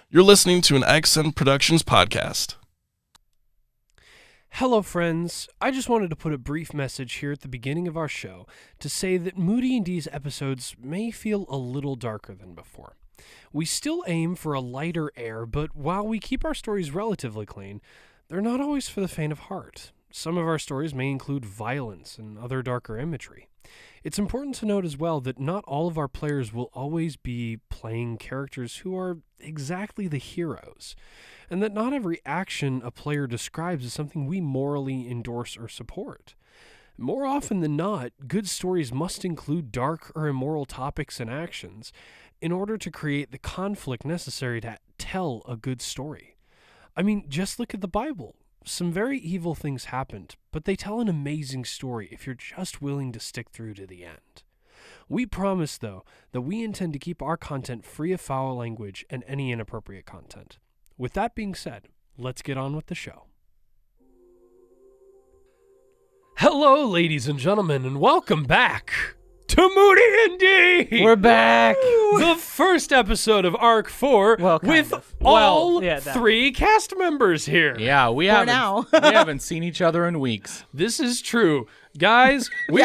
You're listening to an Accent Productions podcast. Hello, friends. I just wanted to put a brief message here at the beginning of our show to say that Moody&D's episodes may feel a little darker than before. We still aim for a lighter air, but while we keep our stories relatively clean, they're not always for the faint of heart. Some of our stories may include violence and other darker imagery. It's important to note as well that not all of our players will always be playing characters who are exactly the heroes, and that not every action a player describes is something we morally endorse or support. More often than not, good stories must include dark or immoral topics and actions in order to create the conflict necessary to tell a good story. I mean, just look at the Bible. Some very evil things happened, but they tell an amazing story if you're just willing to stick through to the end. We promise, though, that we intend to keep our content free of foul language and any inappropriate content. With that being said, let's get on with the show. Hello, ladies and gentlemen, and welcome back to Moody&D! We're back! The first episode of Arc 4 with all three cast members here. Yeah, we haven't seen each other in weeks. This is true. Guys, we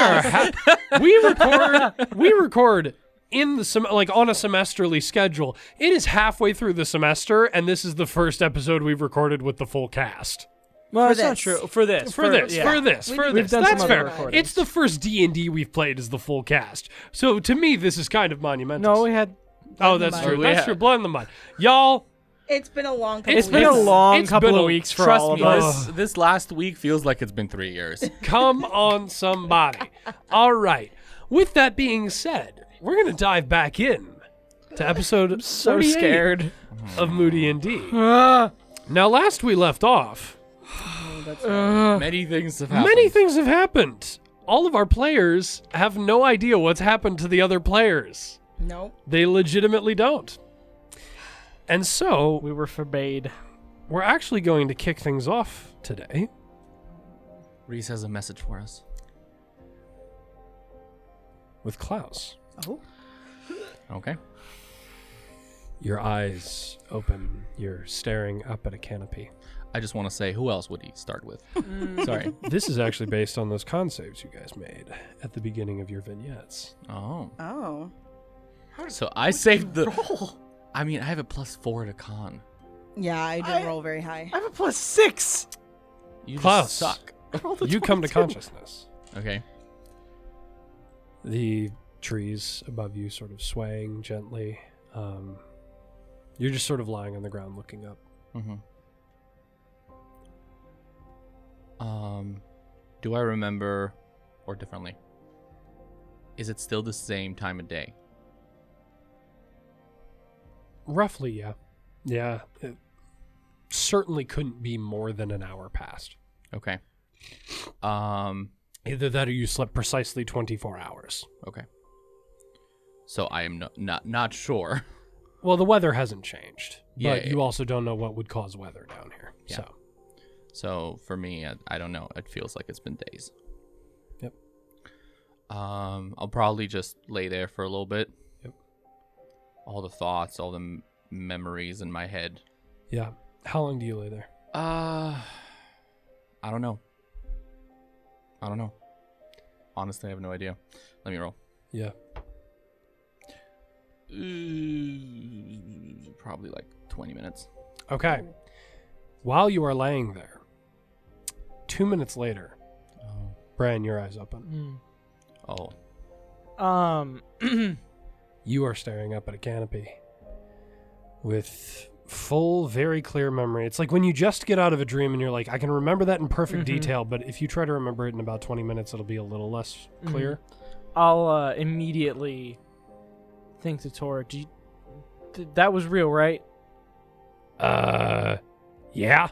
record in the on a semesterly schedule. It is halfway through the semester, and this is the first episode we've recorded with the full cast. Well, that's not true. For this. That's fair. It's the first D&D we've played as the full cast. So to me, this is kind of monumental. No, we had... that's true. That's true. Blood in the mud. Y'all... It's been a long couple It's been a long couple of weeks for all of us. This last week feels like it's been 3 years. Come on, somebody. All right. With that being said, we're going to dive back in to episode 48 of Moody&D. Now, last we left off... Many things have happened. All of our players have no idea what's happened to the other players. Nope. They legitimately don't. And so... we were forbade. We're actually going to kick things off today. Reese has a message for us. With Klaus. Oh. Okay. Your eyes open. You're staring up at a canopy. I just want to say, who else would he start with? Sorry. This is actually based on those con saves you guys made at the beginning of your vignettes. Oh. So I saved the... roll? I mean, I have a +4 to con. Yeah, I didn't roll very high. I have a +6. You Klaus, just suck. You come to consciousness. Okay. The trees above you sort of swaying gently. You're just sort of lying on the ground looking up. Mm-hmm. Do I remember, or differently, is it still the same time of day? Roughly, yeah. Yeah. It certainly couldn't be more than an hour past. Okay. Either that or you slept precisely 24 hours. Okay. So I am not sure. Well, the weather hasn't changed, but Yeah. you also don't know what would cause weather down here. Yeah. So for me, I don't know. It feels like it's been days. Yep. I'll probably just lay there for a little bit. Yep. All the thoughts, all the memories in my head. Yeah. How long do you lay there? I don't know. Honestly, I have no idea. Let me roll. Yeah. Probably like 20 minutes. Okay. While you are laying there, 2 minutes later, Brian, your eyes open. You are staring up at a canopy with full, very clear memory. It's like when you just get out of a dream and you're like, I can remember that in perfect detail, but if you try to remember it in about 20 minutes, it'll be a little less clear. I'll immediately think to Tora, that was real, right? Yeah.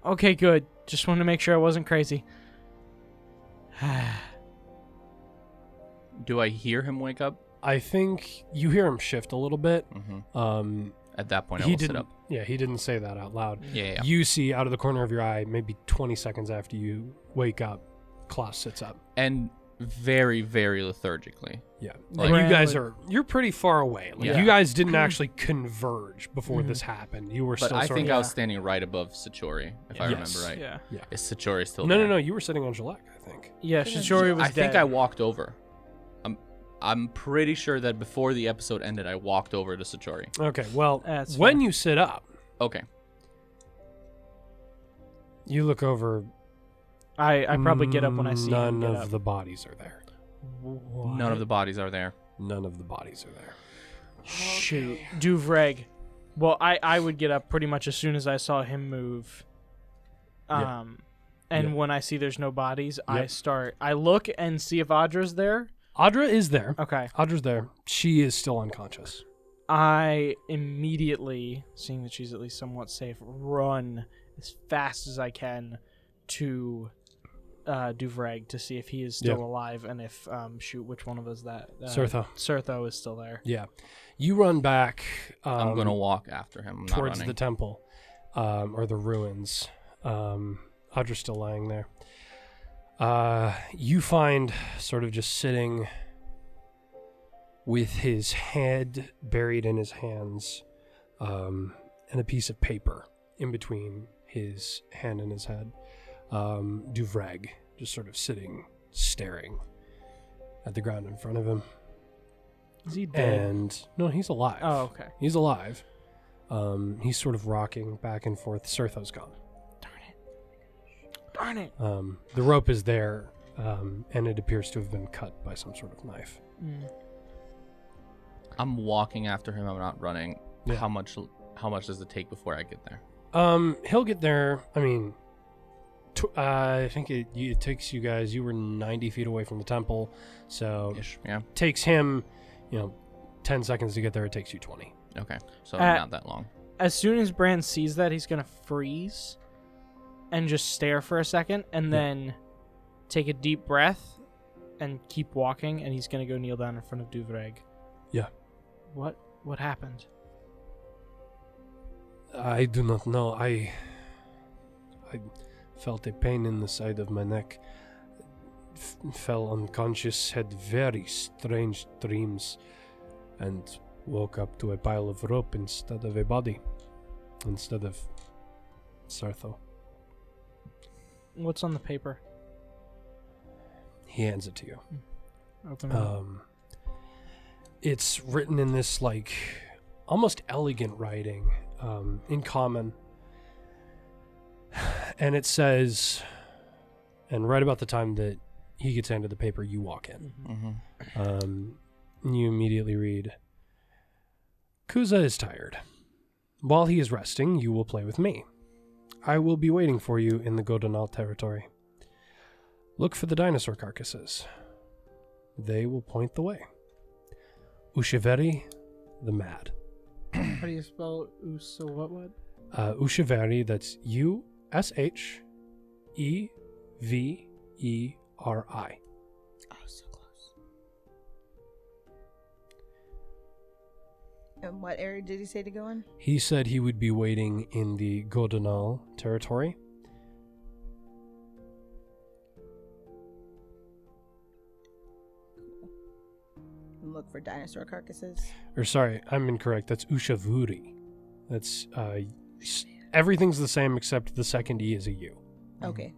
Okay, good. Just wanted to make sure I wasn't crazy. Do I hear him wake up? I think you hear him shift a little bit. Mm-hmm. At that point, I will sit up. Yeah, he didn't say that out loud. Yeah. You see out of the corner of your eye, maybe 20 seconds after you wake up, Klaus sits up. And very, very lethargically. Yeah. Like- And you guys you're pretty far away. Like Yeah. you guys didn't actually converge before this happened. You were But still I sort think of... I was standing right above Satori, if I Yes. remember right. Yeah. Is Satori still No, there? no, you were sitting on Jalek, I think. Yeah, Shichori was I think dead. I walked over. I'm pretty sure that before the episode ended, I walked over to Satori. Okay, well, That's when fair. you sit up, Okay. you look over. I probably get up when I see him None get of up. the bodies are there. None of the bodies are there. None of the bodies are there. Shoot. Duvreg. Well, I would get up pretty much as soon as I saw him move. Yeah. And Yeah. when I see there's no bodies, Yep. I look and see if Audra's there. Audra is there. Okay. Audra's there. She is still unconscious. I immediately, seeing that she's at least somewhat safe, run as fast as I can to Duvreg to see if he is still Yeah. alive and if which one of us that Surtho. Surtho is still there. Yeah. You run back I'm going to walk after him. I'm not towards running. the temple or the ruins. Audra's still lying there. You find sort of just sitting with his head buried in his hands and a piece of paper in between his hand and his head. Duvreg just sort of sitting, staring at the ground in front of him. Is he dead? And no, he's alive. Oh, okay. He's alive. He's sort of rocking back and forth. Surtho's gone. Darn it. The rope is there, and it appears to have been cut by some sort of knife. I'm walking after him. I'm not running. Yeah. How much does it take before I get there? He'll get there. I mean, I think it takes you guys. You were 90 feet away from the temple, so Ish. Yeah. it takes him, 10 seconds to get there. It takes you 20. Okay. So not that long. As soon as Bran sees that, he's going to freeze and just stare for a second and then take a deep breath and keep walking, and he's going to go kneel down in front of Duvreg. Yeah. What happened? I do not know. I felt a pain in the side of my neck. Fell unconscious, had very strange dreams, and woke up to a pile of rope instead of a body. Instead of Sartho. What's on the paper? He hands it to you. Open it up. It's written in this almost elegant writing, in common, and it says, and right about the time that he gets handed the paper, you walk in. Mm-hmm. You immediately read, Kuza is tired. While he is resting, you will play with me. I will be waiting for you in the Godonal territory. Look for the dinosaur carcasses. They will point the way. Ushiveri, the Mad. How do you spell Uso what? Ushiveri, that's Usheveri. Oh, so close. And what area did he say to go in? He said he would be waiting in the Godonal territory. And look for dinosaur carcasses. Or sorry, I'm incorrect. That's Ushavuri. That's everything's the same except the second E is a U. Okay.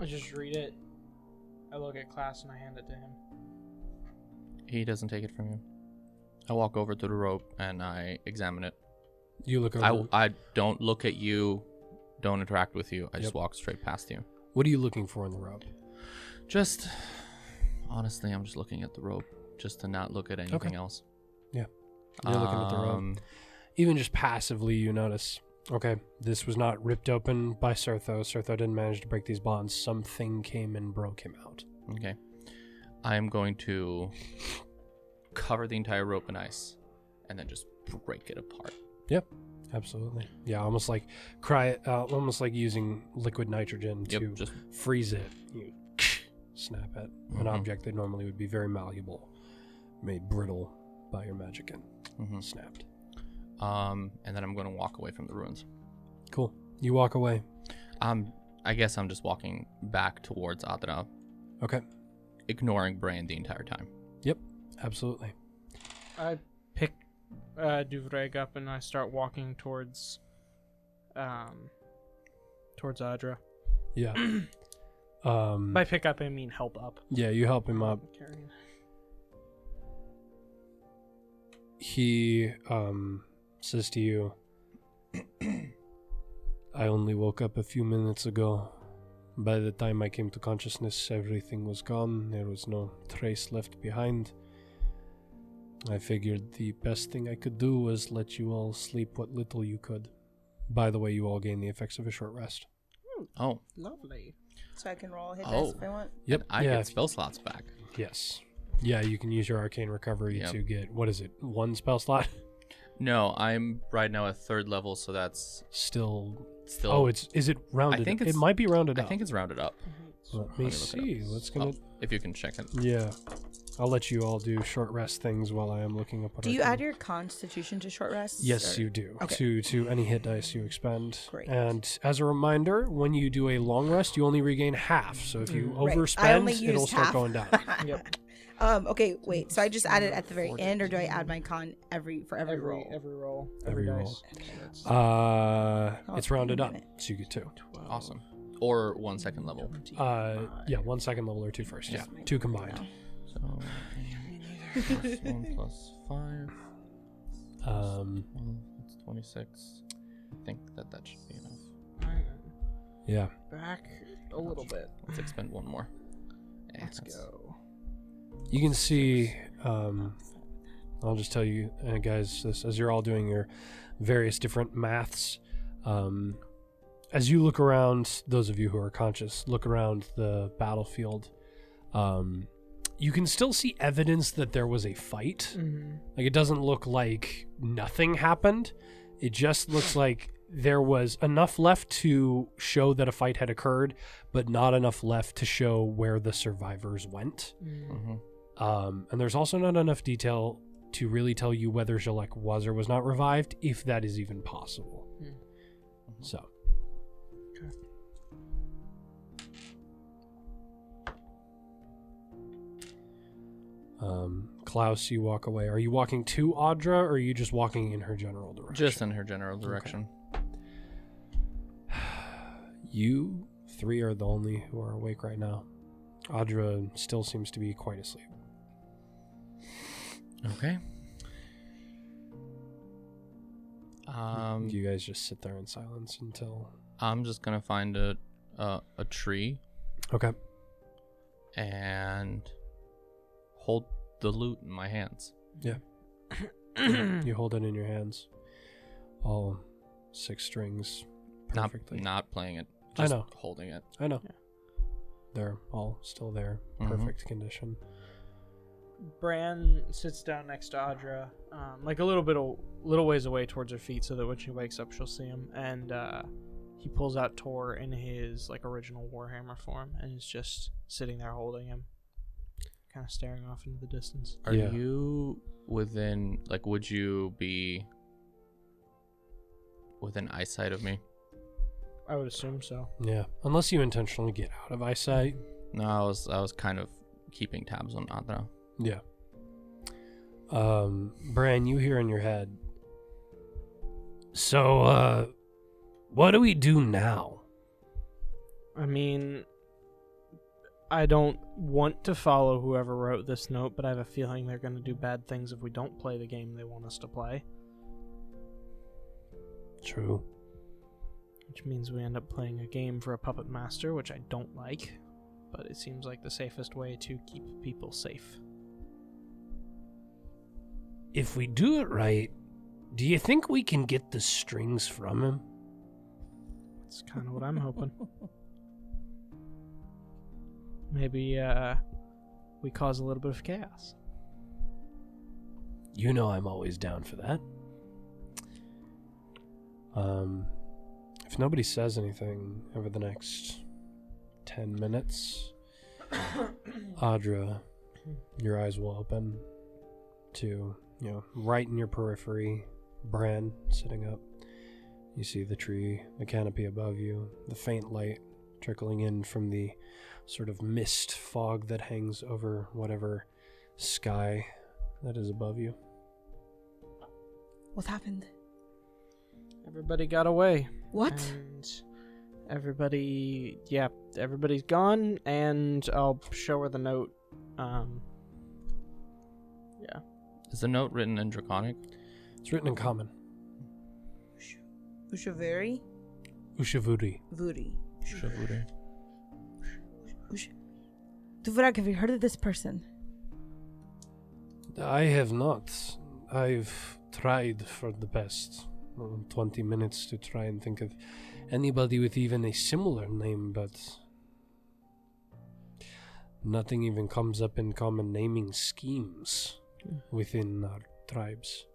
I just read it. I look at class and I hand it to him. He doesn't take it from you. I walk over to the rope and I examine it. You look over. I don't look at you, don't interact with you. I just Yep. walk straight past you. What are you looking for in the rope? Just, honestly, I'm just looking at the rope, just to not look at anything else. Yeah. You're looking at the rope. Even just passively, you notice, okay, this was not ripped open by Surtho. Surtho didn't manage to break these bonds. Something came and broke him out. Okay. I am going to cover the entire rope in ice and then just break it apart. Yep, absolutely. Yeah, almost like almost like using liquid nitrogen to Just freeze it. You snap at an object that normally would be very malleable, made brittle by your magic and snapped. And then I'm going to walk away from the ruins. Cool. You walk away. I guess I'm just walking back towards Adra, Okay. ignoring Brain the entire time. Yep. Absolutely. I pick Duvreg up and I start walking towards Adra. Yeah. By pick up, I mean help up. Yeah, you help him up. Carrying. He says to you, I only woke up a few minutes ago. By the time I came to consciousness, everything was gone. There was no trace left behind. I figured the best thing I could do was let you all sleep what little you could. By the way, you all gain the effects of a short rest. Oh. Lovely. So I can roll hit dice if I want. Yep. I get spell slots back. Yes. Yeah, you can use your arcane recovery to get, what is it, 1 spell slot? No, I'm right now at 3rd level, so that's Still. still. Oh, is it rounded? I think it it's- might be rounded I up. think it's rounded up. Let me see. Let's gonna. If you can check it. Yeah, I'll let you all do short rest things while I am looking up. What Do you arcane- add your constitution to short rests? Yes, or- you do. Okay. To any hit dice you expend. Great. And as a reminder, when you do a long rest, you only regain half. So if you Right. I overspend, only it'll used start half. going down. Yep. Okay, wait. So I just add it at the very end, or do I add my con for every roll? Every roll. Every dice. roll. Oh, It's rounded up, minute. so you get 2. Awesome. Or 1 second level. Yeah, 1 second level or 2 first. Yeah, 2 combined. So plus 1 plus 5. Well, that's 26. I think that should be enough. Yeah. Back a little bit. Let's expend 1 more. Let's go. You can see, I'll just tell you, guys, this as you're all doing your various different maths, as you look around, those of you who are conscious, look around the battlefield, you can still see evidence that there was a fight. Like, it doesn't look like nothing happened. It just looks like there was enough left to show that a fight had occurred, but not enough left to show where the survivors went. And there's also not enough detail to really tell you whether Jalek was or was not revived, if that is even possible. So. Klaus, you walk away. Are you walking to Audra, or are you just walking in her general direction? Just in her general direction. You 3 are the only who are awake right now. Audra still seems to be quite asleep. Okay. Do you guys just sit there in silence until... I'm just gonna find a tree Okay. and hold the lute in my hands. Yeah. You hold it in your hands. All 6 strings perfectly. Not playing it. I Just know. holding it. I know. They're all still there. Perfect condition. Bran sits down next to Audra, like a little ways away towards her feet, so that when she wakes up, she'll see him. And he pulls out Tor in his like original Warhammer form, and is just sitting there holding him, kind of staring off into the distance. Are you within, like, would you be within eyesight of me? I would assume so. Yeah. Unless you intentionally get out of eyesight. No, I was kind of keeping tabs on Adra. Yeah. Bran, you hear in your head. So, what do we do now? I mean, I don't want to follow whoever wrote this note, but I have a feeling they're going to do bad things if we don't play the game they want us to play. True. Which means we end up playing a game for a puppet master, which I don't like, but it seems like the safest way to keep people safe. If we do it right, do you think we can get the strings from him? That's kind of what I'm hoping. Maybe we cause a little bit of chaos. You know I'm always down for that. If nobody says anything over the next 10 minutes, Audra, your eyes will open to, right in your periphery, Bran sitting up. You see the tree, the canopy above you, the faint light trickling in from the sort of mist fog that hangs over whatever sky that is above you. What happened? Everybody got away. What? And everybody's gone, and I'll show her the note. Is the note written in Draconic? It's written in common. Ushaveri? Ushavuri. Vuri. Shavure. Duvrag, have you heard of this person? I have not. I've tried for the past 20 minutes to try and think of anybody with even a similar name, but nothing even comes up in common naming schemes within our tribes.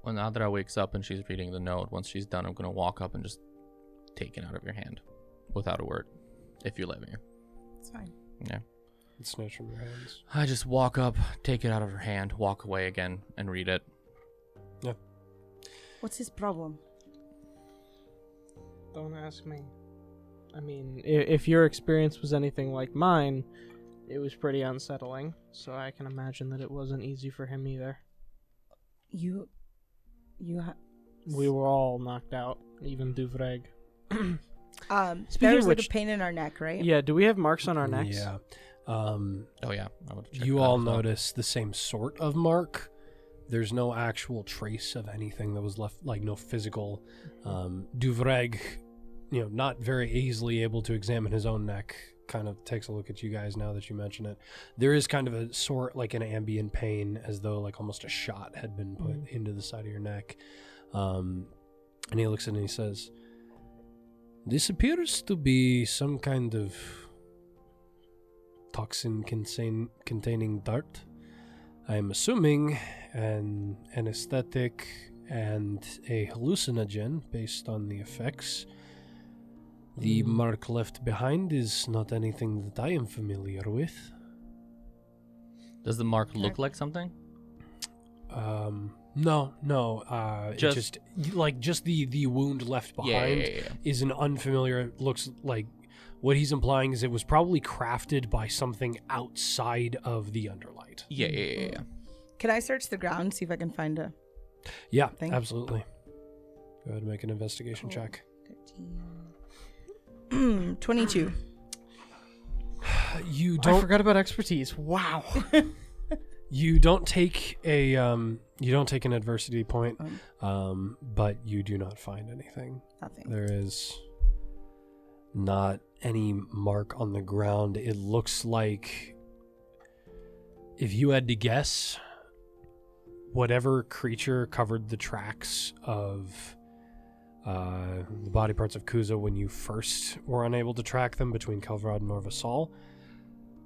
When Adra wakes up and she's reading the note, once she's done, I'm going to walk up and just take it out of your hand without a word, if you let me. It's fine. Yeah. It snatched from your hands. I just walk up, take it out of her hand, walk away again, and read it. Yeah. What's his problem? Don't ask me. I mean, if your experience was anything like mine, it was pretty unsettling, so I can imagine that it wasn't easy for him either. We were all knocked out, even Duvreg. There's like a pain in our neck, right? Yeah, do we have marks on our necks? Yeah. Oh yeah. I would check You that all as well. notice the same sort of mark. There's no actual trace of anything that was left, like no physical. Duvreg, not very easily able to examine his own neck, kind of takes a look at you guys now that you mention it. There is kind of a sort, like an ambient pain, as though like almost a shot had been put into the side of your neck. And he looks at it and he says, "This appears to be some kind of toxin containing dart. I'm assuming an anesthetic and a hallucinogen based on the effects. The mark left behind is not anything that I am familiar with." Does the mark look like something? No. Just the wound left behind Yeah. is an unfamiliar. Looks like what he's implying is it was probably crafted by something outside of the Underlight. Yeah. Can I search the ground, see if I can find a Yeah, thing? absolutely. Go ahead and make an investigation check. 13. 22. You I don't. forgot about expertise. Wow. You don't take a. You don't take an adversity point. But you do not find anything. Nothing. There is not any mark on the ground. It looks like, if you had to guess, whatever creature covered the tracks of the body parts of Kuza when you first were unable to track them between Kelvrod and Norvasol,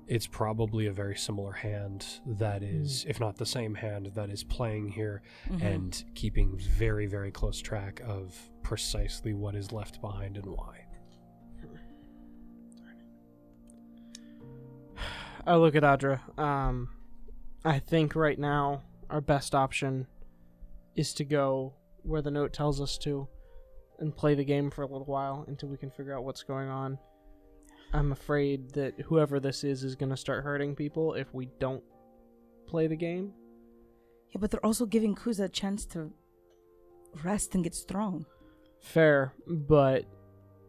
it's probably a very similar hand that is, if not the same hand, that is playing here and keeping very, very close track of precisely what is left behind and why. I look at Adra. I think right now our best option is to go where the note tells us to and play the game for a little while until we can figure out what's going on. I'm afraid that whoever this is going to start hurting people if we don't play the game. Yeah, but they're also giving Kuza a chance to rest and get strong. Fair, but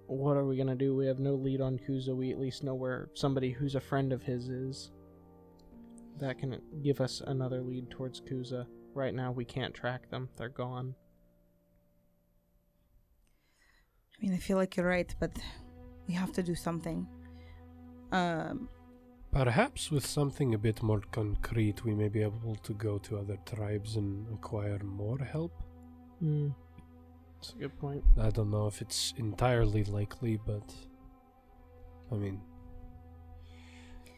what are we going to do? We have no lead on Kuza. We at least know where somebody who's a friend of his is. That can give us another lead towards Kuza. Right now, we can't track them. They're gone. I mean, I feel like you're right, but we have to do something. Perhaps with something a bit more concrete, we may be able to go to other tribes and acquire more help. That's a good point. I don't know if it's entirely likely, but I mean,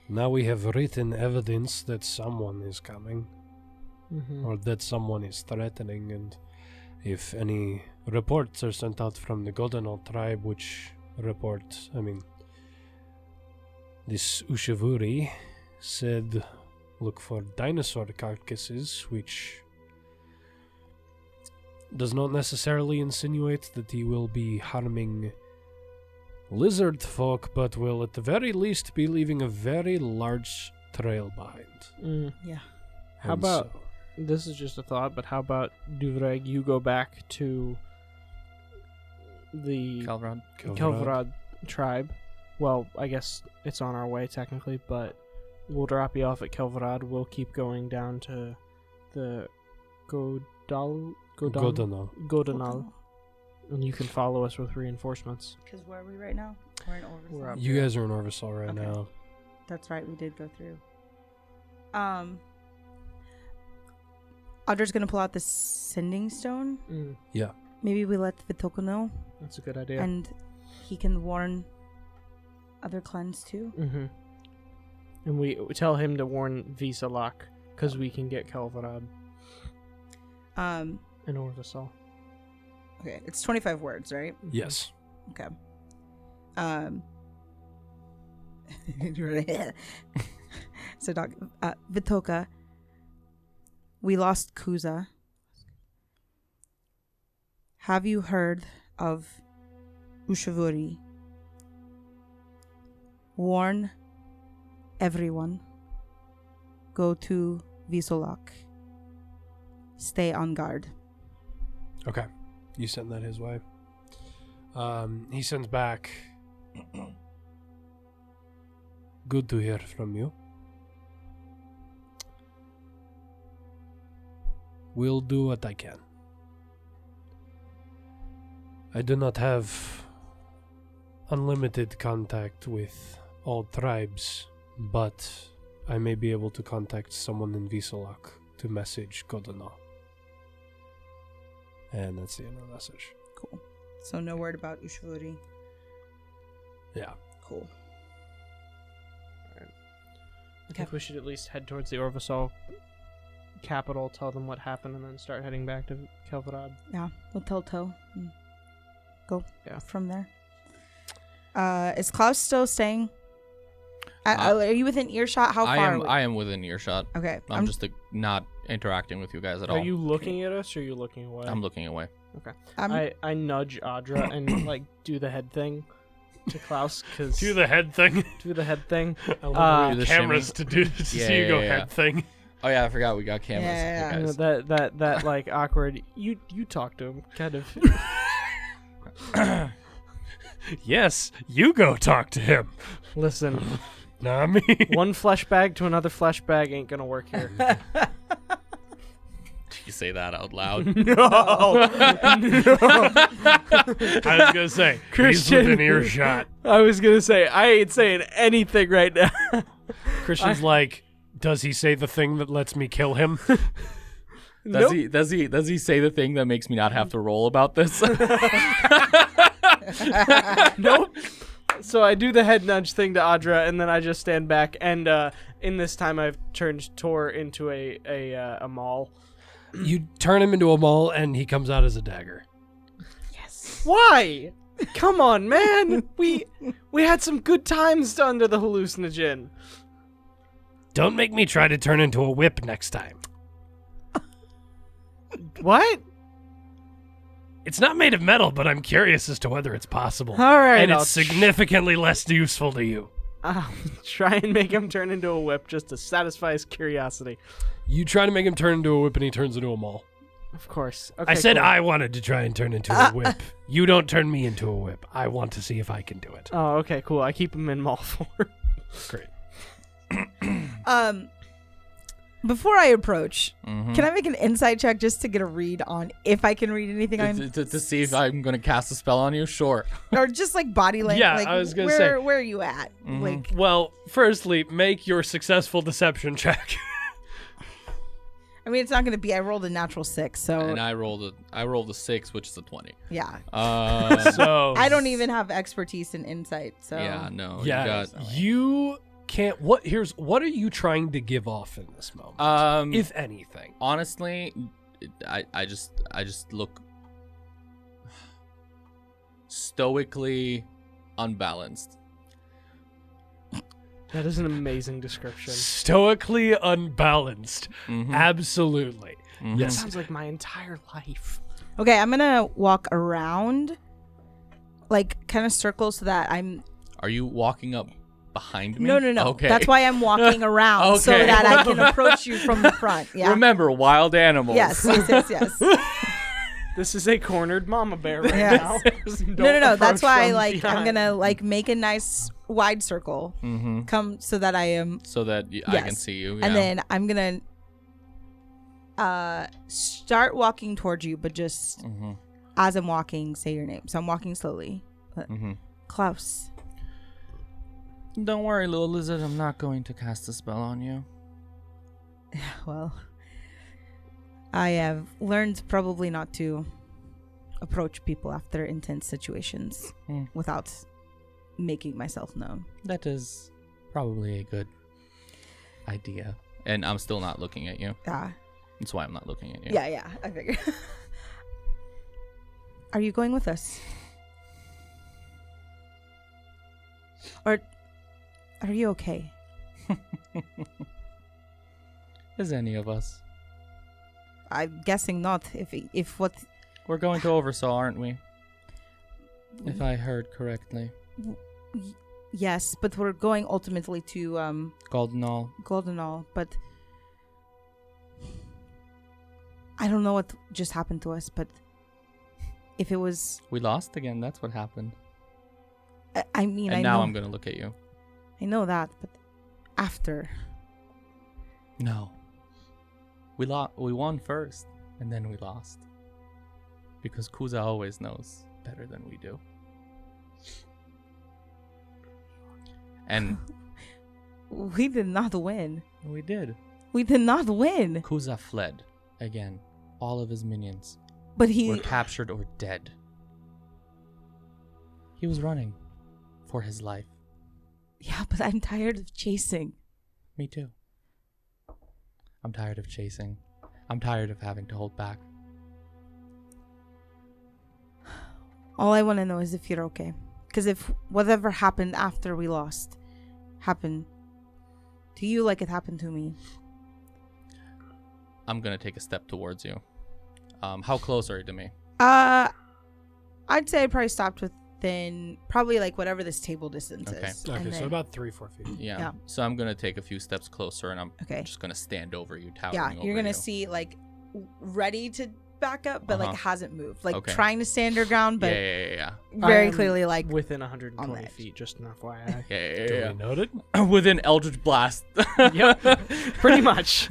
now we have written evidence that someone is coming, or that someone is threatening, and if any reports are sent out from the Goldenall tribe, which report, I mean, This Ushavuri said look for dinosaur carcasses, which does not necessarily insinuate that he will be harming lizard folk, but will at the very least be leaving a very large trail behind. Yeah. How about, this is just a thought, but how about, Duvreg, you go back to the Kelvrad tribe. Well, I guess it's on our way, technically, but we'll drop you off at Kelvrad. We'll keep going down to the Godanal. And you can follow us with reinforcements. Because where are we right now? We're in Orvisol. We're up You guys are in Orvisol right now. That's right, we did go through. Audra's gonna pull out the sending stone. Yeah. Maybe we let Vitoko know. That's a good idea. And he can warn other clans too. Mm-hmm. And we tell him to warn Visalak, because we can get Kelvarad Um. and Orvisol. Okay, it's 25 words, right? Yes. Okay. So, Doc, Vitoka, we lost Kuza. Have you heard of Ushavuri? Warn everyone. Go to Visolak. Stay on guard. Okay. You send that his way. He sends back. Good to hear from you. Will do what I can. I do not have unlimited contact with all tribes, but I may be able to contact someone in Visolak to message Godana. And that's the end of the message. Cool. So no word about Ushavuri. Yeah. Cool. I think we should at least head towards the Orvisol capital, tell them what happened, and then start heading back to Kelvarad. Yeah, we'll tell Toe and go from there. Is Klaus still staying? Are you within earshot? How far? I am within earshot. Okay. I'm just not interacting with you guys at all. Are you looking at us, or are you looking away? I'm looking away. Okay. I nudge Audra and like do the head thing to Klaus, because Do the head thing. do the head thing. I love the cameras shimmy. to see you go head thing. Oh yeah, I forgot we got cameras. Yeah. Okay, You know, guys. that like awkward. You talk to him, kind of. Yes, you go talk to him. Listen, Not me. one flesh bag to another flesh bag ain't gonna work here. You say that out loud. No. I was gonna say, Christian. he's within earshot. I was gonna say I ain't saying anything right now. Christian's like, does he say the thing that lets me kill him? Does he say the thing that makes me not have to roll about this? Nope. So I do the head nudge thing to Audra, and then I just stand back. And in this time, I've turned Tor into a maul. You turn him into a maul, and he comes out as a dagger. Why? Come on, man. We had some good times under the hallucinogen. Don't make me try to turn into a whip next time. What? It's not made of metal, but I'm curious as to whether it's possible. All right, and I'll it's significantly less useful to you. I'll try and make him turn into a whip just to satisfy his curiosity. You try to make him turn into a whip, and he turns into a maul. Of course. Okay, I said cool. I wanted to try and turn into a whip. You don't turn me into a whip. I want to see if I can do it. Oh, okay, cool. I keep him in maul form. Great. Before I approach, Mhm. can I make an insight check just to get a read on if I can read anything to see if I'm gonna cast a spell on you? Sure. or just like body language? Yeah, like, I was gonna where, say. where are you at? Mhm. Like, Well, firstly, make your successful deception check. I mean, it's not going to be. I rolled a natural 6, so And I rolled a 6, which is a 20. yeah. So I don't even have expertise in insight, so Yeah, no. Yeah, You you can't. What are you trying to give off in this moment, got, if anything? honestly, I just look stoically unbalanced. That is an amazing description. Stoically unbalanced. Mhm. Absolutely. Mhm. Yes. Sounds like my entire life. Okay, I'm gonna walk around, like kind of circles so that I'm. Are you walking up behind me? No. Okay. That's why I'm walking around so Okay. that I can approach you from the front. Yeah. Remember, wild animals. Yes. This is a cornered mama bear right Yes. now. No. That's why I'm behind. gonna make a nice wide circle. Mm-hmm. Come so that I am. So that I can Yes. see you. And yeah. then I'm gonna start walking towards you, but just Mm-hmm. as I'm walking, say your name. So I'm walking slowly. Mm-hmm. Klaus. Don't worry, little lizard. I'm not going to cast a spell on you. Well, I have learned probably not to approach people after intense situations without making myself known. That is probably a good idea. And I'm still not looking at you. Yeah. That's why I'm not looking at you. Yeah, I figured. Are you going with us? Or are you okay? Is any of us? I'm guessing not. If what We're going to Oversaw, aren't we? If I heard correctly. yes, but we're going ultimately to Goldenall. Goldenall, but I don't know what just happened to us, but if it was We lost again. That's what happened. I mean And I now know I'm going to look at you. I know that, but after No. We won first, and then we lost. Because Kuza always knows better than we do. And we did not win. we did. We did not win. Kuza fled again. All of his minions But were he captured or dead. He was running for his life. yeah, but I'm tired of chasing. Me too. I'm tired of chasing. I'm tired of having to hold back. All I want to know is if you're okay. Because if whatever happened after we lost happened to you like it happened to me. I'm gonna take a step towards you. How close are you to me? I'd say I probably stopped within probably like whatever this table distance Okay. is. Okay, And so then- about 3-4 feet. Yeah. Yeah. So I'm gonna take a few steps closer, and I'm Okay. just gonna stand over you, towering yeah, over you're gonna you. see like ready to back up, but like Uh-huh. hasn't moved. Like Okay. trying to stand your ground, but Yeah. very I am clearly like within on 120 the edge. feet, just an FYI. Yeah. Duly noted. Within Eldritch Blast. Yep, pretty much.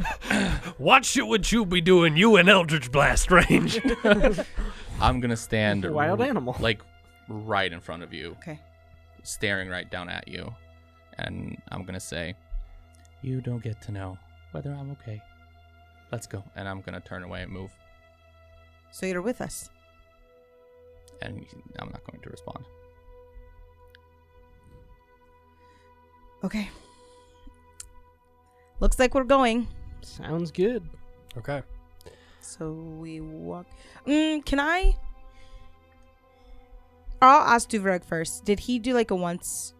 Watch it what you be doing, you in Eldritch Blast range. I'm gonna stand Wild animal. like right in front of you, okay. staring right down at you, and I'm gonna say, "You don't get to know whether I'm okay. Let's go." And I'm gonna turn away and move, So you're with us. and I'm not going to respond. Okay. Looks like we're going. Sounds good. Okay. So we walk. Can I? I'll ask Duvreg first. Did he do like a once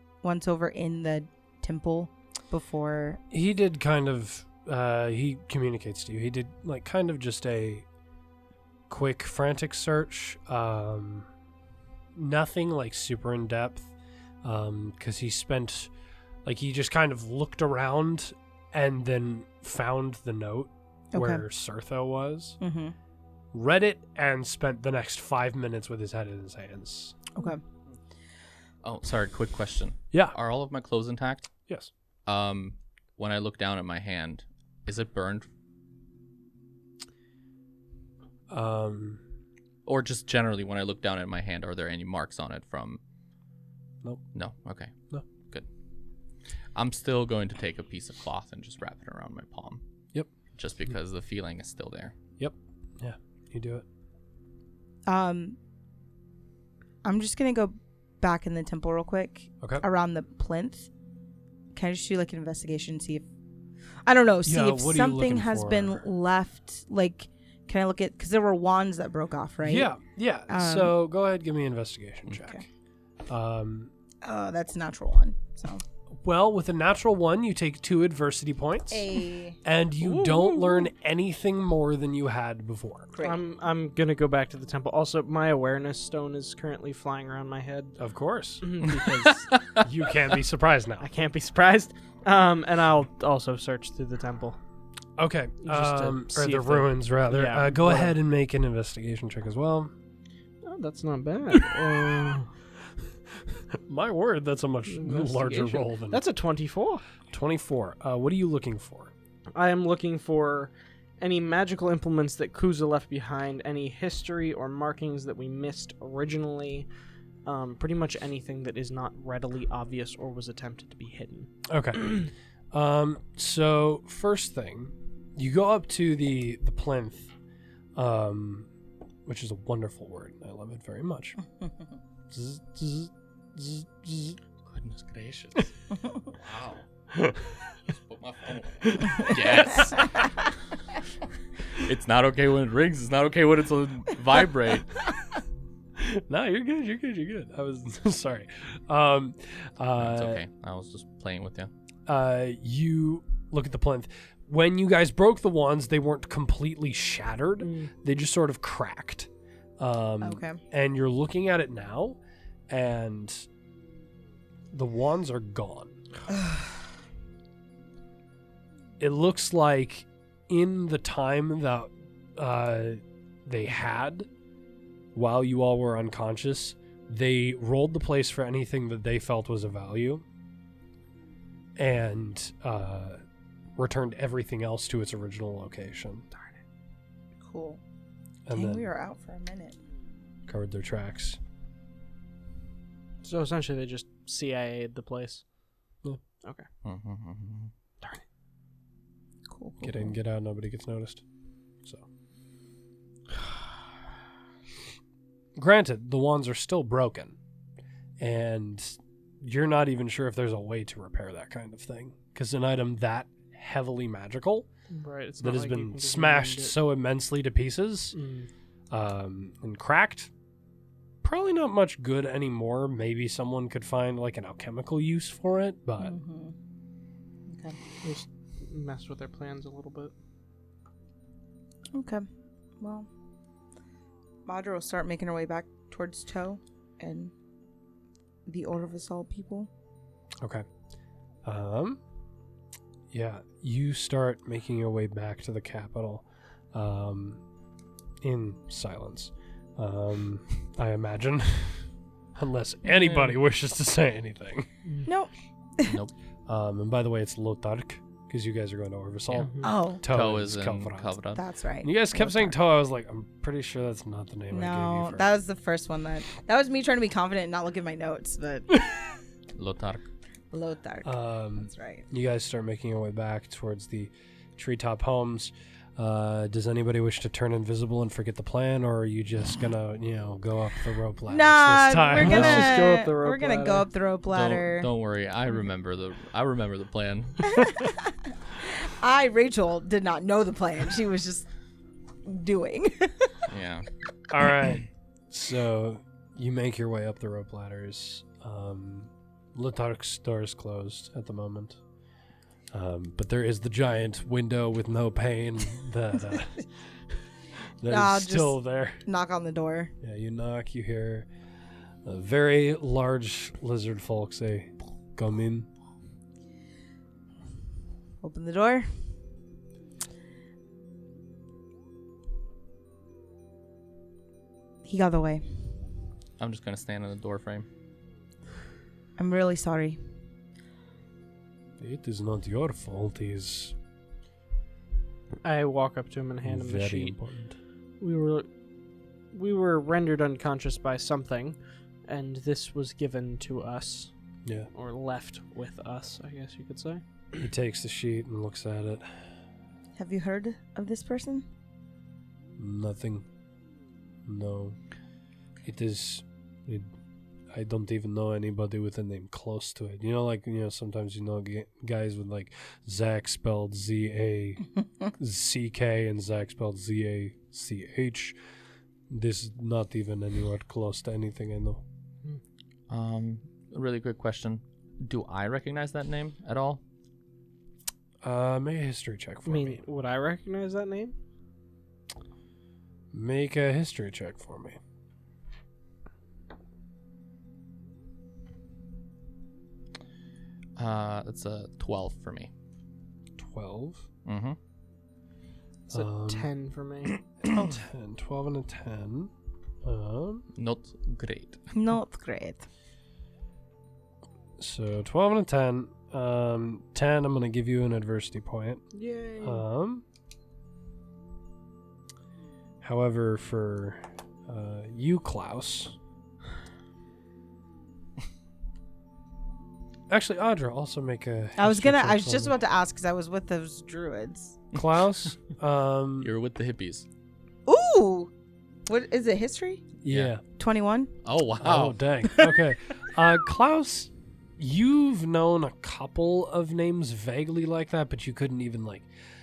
over in the temple before? He did kind of, he communicates to you. He did like kind of just a quick frantic search. Nothing like super in depth. Because he spent, like he just kind of looked around and then found the note where Sertho was. Mm-hmm. Read it and spent the next 5 minutes with his head in his hands. Okay. Oh, sorry. Quick question. Yeah. Are all of my clothes intact? Yes. When I look down at my hand, is it burned? Or just generally, when I look down at my hand, are there any marks on it from? Nope. No. Okay. No. Good. I'm still going to take a piece of cloth and just wrap it around my palm. Yep. Just because the feeling is still there. Yep. Yeah. You do it. I'm just gonna go back in the temple real quick. Okay. Around the plinth. Can I just do like an investigation, see if I don't know, see Yeah, if what are you something looking has been for? left. Like, can I look at? Because there were wands that broke off, right? Yeah. Yeah. So go ahead, give me an investigation check. Okay. That's a natural one. So Well, with a natural 1, you take 2 adversity points, and you don't learn anything more than you had before. Great. I'm gonna go back to the temple. Also, my awareness stone is currently flying around my head. Of course. Because You can't be surprised now. I can't be surprised. And I'll also search through the temple. Okay. Just to Or see the if they- ruins, rather. Yeah, Go whatever. ahead and make an investigation check as well. Oh, that's not bad. My word, that's a much larger Investigation. roll than That's a 24. 24. What are you looking for? I am looking for any magical implements that Kuza left behind, any history or markings that we missed originally, pretty much anything that is not readily obvious or was attempted to be hidden. Okay. So first thing, you go up to the plinth, which is a wonderful word. I love it very much. Zzz, zzz, zzz, zzz. Goodness gracious. Wow. Just put my phone away. Yes. It's not okay when it rings. It's not okay when it's on vibrate. No, you're good. You're good. You're good. I was sorry. It's okay. I was just playing with you. You look at the plinth. When you guys broke the wands, they weren't completely shattered. They just sort of cracked. Okay. And you're looking at it now, and the wands are gone. It looks like in the time that they had, while you all were unconscious, they rolled the place for anything that they felt was of value, and returned everything else to its original location. Darn it. Cool. And Dang, then we were out for a minute. covered their tracks. So essentially, they just CIA'd the place. Yeah. Okay. Cool. Get in, get out, nobody gets noticed. So, granted, the wands are still broken, and you're not even sure if there's a way to repair that kind of thing, because an item that heavily magical Right. It's that not has like you been can just smashed mend it. so immensely to pieces and cracked, probably not much good anymore. Maybe someone could find like an alchemical use for it, but Okay. Just messed with their plans a little bit. Okay. Well, Madra will start making her way back towards Toe and the Orvisol people. okay. Yeah, you start making your way back to the capital in silence. I imagine. Unless anybody wishes to say anything. Nope. Nope. And by the way, it's Lotark, because you guys are going to Orvisol. Oh, Toe is in Kalvarad. Kalvarad. that's right. And you guys kept saying Lotark. Toe. I was like, I'm pretty sure that's not the name I gave No, you. For that was the first one that was me trying to be confident and not look at my notes, but Lotark. Lotark. That's right. You guys start making your way back towards the treetop homes. Does anybody wish to turn invisible and forget the plan, or are you just gonna, go up the rope ladder Nah, this time? we're gonna Let's just go up the rope we're gonna go ladder. up the rope ladder. Don't worry. I remember the plan. Rachel, did not know the plan. She was just doing. Yeah. All right. So you make your way up the rope ladders. Lotark's door is closed at the moment. But there is the giant window with no pane that Nah, is still just- there. Knock on the door. Yeah, you knock, you hear a very large lizard folk say, "Come in." Open the door. He got the way. I'm just gonna stand in the door frame. I'm really sorry. It is not your fault. It is I walk up to him and hand him the very sheet. important. We were rendered unconscious by something, and this was given to us, Yeah. or left with us, I guess you could say. He takes the sheet and looks at it. Have you heard of this person? Nothing. No. I don't even know anybody with a name close to it. Sometimes guys with like Zach spelled Z-A-C-K and Zach spelled Z-A-C-H. This is not even anywhere close to anything I know. A really quick question. Do I recognize that name at all? Make a history check for me. Would I recognize that name? Make a history check for me. It's a 12 for me. 12. Mm-hmm. It's a 10 for me. 10. 12 and a 10. Not great. Not great. So 12 and a 10. 10, I'm going to give you an adversity point. Yay. However, for you, Klaus. Actually, Audra, also make a. I was history check just for me. about to ask because I was with those druids. Klaus. You're with the hippies. Ooh, what is it? History? Yeah. 21. Oh, wow. Oh, dang. Okay. Klaus, you've known a couple of names vaguely like that, but you couldn't even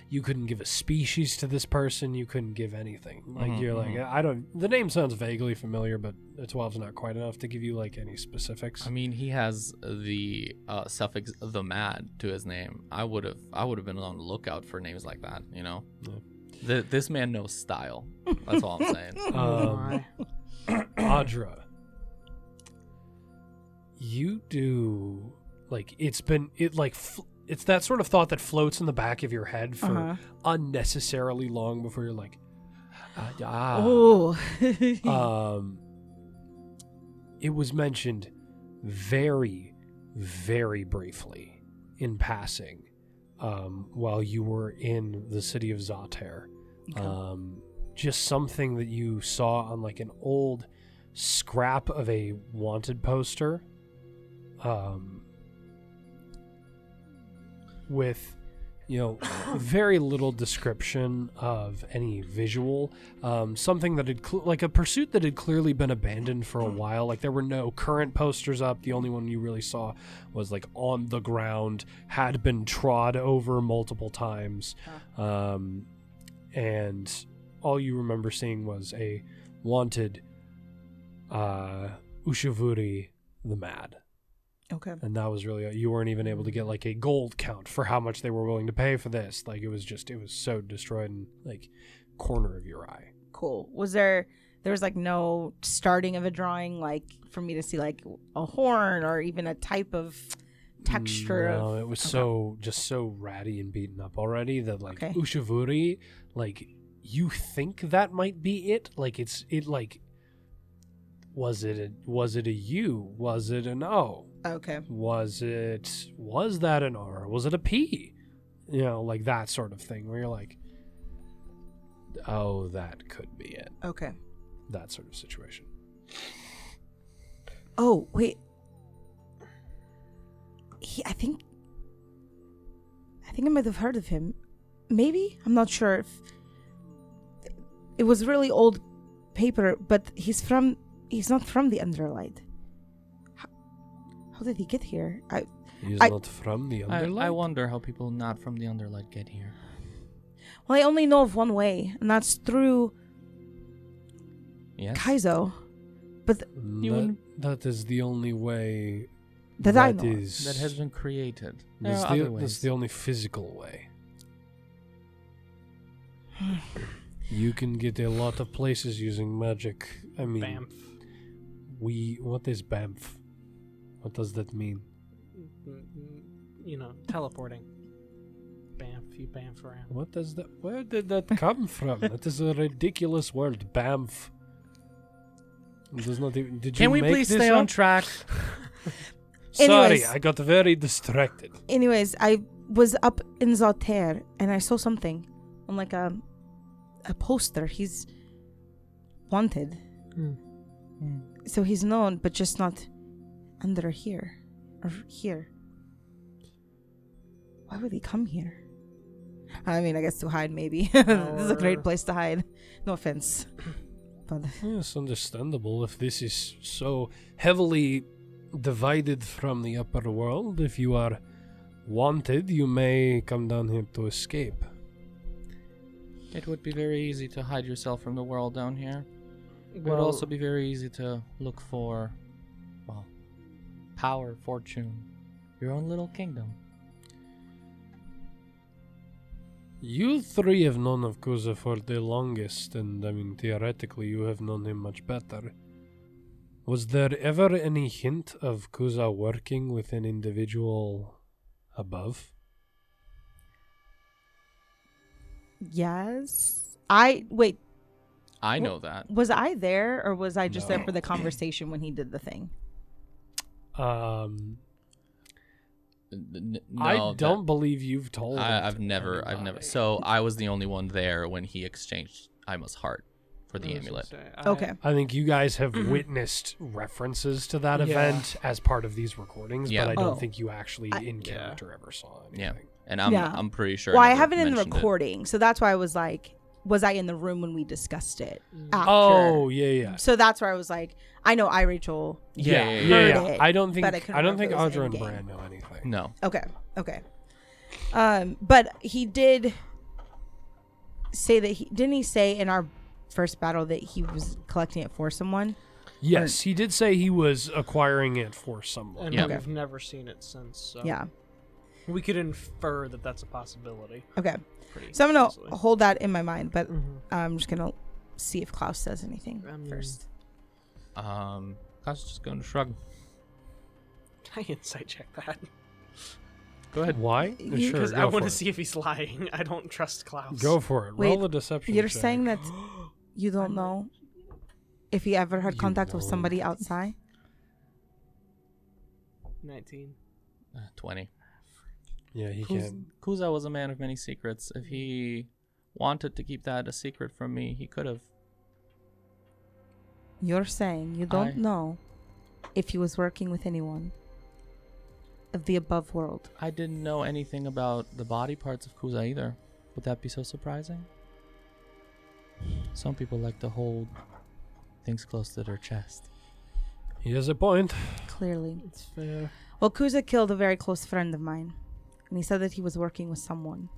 you couldn't give a species to this person. You couldn't give anything. You're like, I don't. The name sounds vaguely familiar, but a 12's not quite enough to give you any specifics. I mean, he has the suffix "the mad" to his name. I would have been on the lookout for names like that. You know, this man knows style. That's all I'm saying. Audra, you do it's that sort of thought that floats in the back of your head for unnecessarily long before you're like, Oh. It was mentioned very, very briefly in passing while you were in the city of Zater. Okay. Just something that you saw on an old scrap of a wanted poster with very little description of any visual, something that had a pursuit that had clearly been abandoned for a while. There were no current posters up. The only one you really saw was on the ground, had been trod over multiple times, and all you remember seeing was a wanted Ushavuri the Mad. Okay. And that was really, you weren't even able to get a gold count for how much they were willing to pay for this. It was so destroyed in corner of your eye. Cool. There was no starting of a drawing for me to see a horn or even a type of texture? No, it was so ratty and beaten up already that Ushavuri, you think that might be it. Was it a U? Was it an O? Okay. Was that an R? Was it a P? That sort of thing where you're like, oh, that could be it. Okay. That sort of situation. Oh, wait. I think I might have heard of him. Maybe? I'm not sure if it was really old paper, but he's not from the Underlight. How did he get here? He's not from the Underlight? I wonder how people not from the Underlight get here. Well, I only know of one way, and that's through Kaizo. But that is the only way that I know. That has been created. That's the only physical way. You can get a lot of places using magic. I mean, Bamf. What is Bamf? What does that mean? Teleporting. Bamf, you bamf around. Where did that come from? That is a ridiculous word, Bamf. Does not even, did Can you we make please this stay up? on track? Sorry, Anyways. I got very distracted. Anyways, I was up in Zater, and I saw something on a poster. He's wanted. So he's known, but just not under here. Or here. Why would he come here? I mean, I guess to hide, maybe. This is a great place to hide. No offense. But It's understandable if this is so heavily divided from the upper world. If you are wanted, you may come down here to escape. It would be very easy to hide yourself from the world down here. It would also be very easy to look for, power, fortune, your own little kingdom. You three have known of Kuza for the longest, and I mean, theoretically, you have known him much better. Was there ever any hint of Kuza working with an individual above? Yes. Wait, I know that. was I there or was I just No. there for the conversation when he did the thing? I No, don't believe you've told. I've never. So I was the only one there when he exchanged Aima's heart for the amulet. Okay. I think you guys have witnessed references to that event as part of these recordings, Yeah. but I don't Oh. think you actually in Yeah. character ever saw anything. Yeah, and I'm Yeah. I'm pretty sure. Well, I never have it in the mentioned recording, so that's why I was like, was I in the room when we discussed it? After. Oh, yeah. So that's where I was like, I know Rachel. Yeah. Heard it, I don't think but I couldn't remember think if it was Audra and in-game. Bran know anything. No. Okay. But he did say that didn't he say in our first battle that he was collecting it for someone? Yes, he did say he was acquiring it for someone. And Yeah. we've never seen it since. So Yeah. we could infer that that's a possibility. Okay. Pretty So I'm gonna easily. hold that in my mind, but Mhm. I'm just gonna see if Klaus says anything first. I was just going to shrug. I insight check that Go ahead. Why? You- Sure, because go I want for to it. see if he's lying. I don't trust Klaus. Go for it. Wait, Roll a deception You're check. saying that you don't know if he ever had You contact with know. somebody outside? 19. 20. Yeah, he can. Kuza was a man of many secrets. If he wanted to keep that a secret from me, he could have. You're saying you don't I- know if he was working with anyone of the above world. I didn't know anything about the body parts of Kuza either. Would that be so surprising? Some people like to hold things close to their chest. He has a point. Clearly. It's fair. Well, Kuza killed a very close friend of mine, and he said that he was working with someone.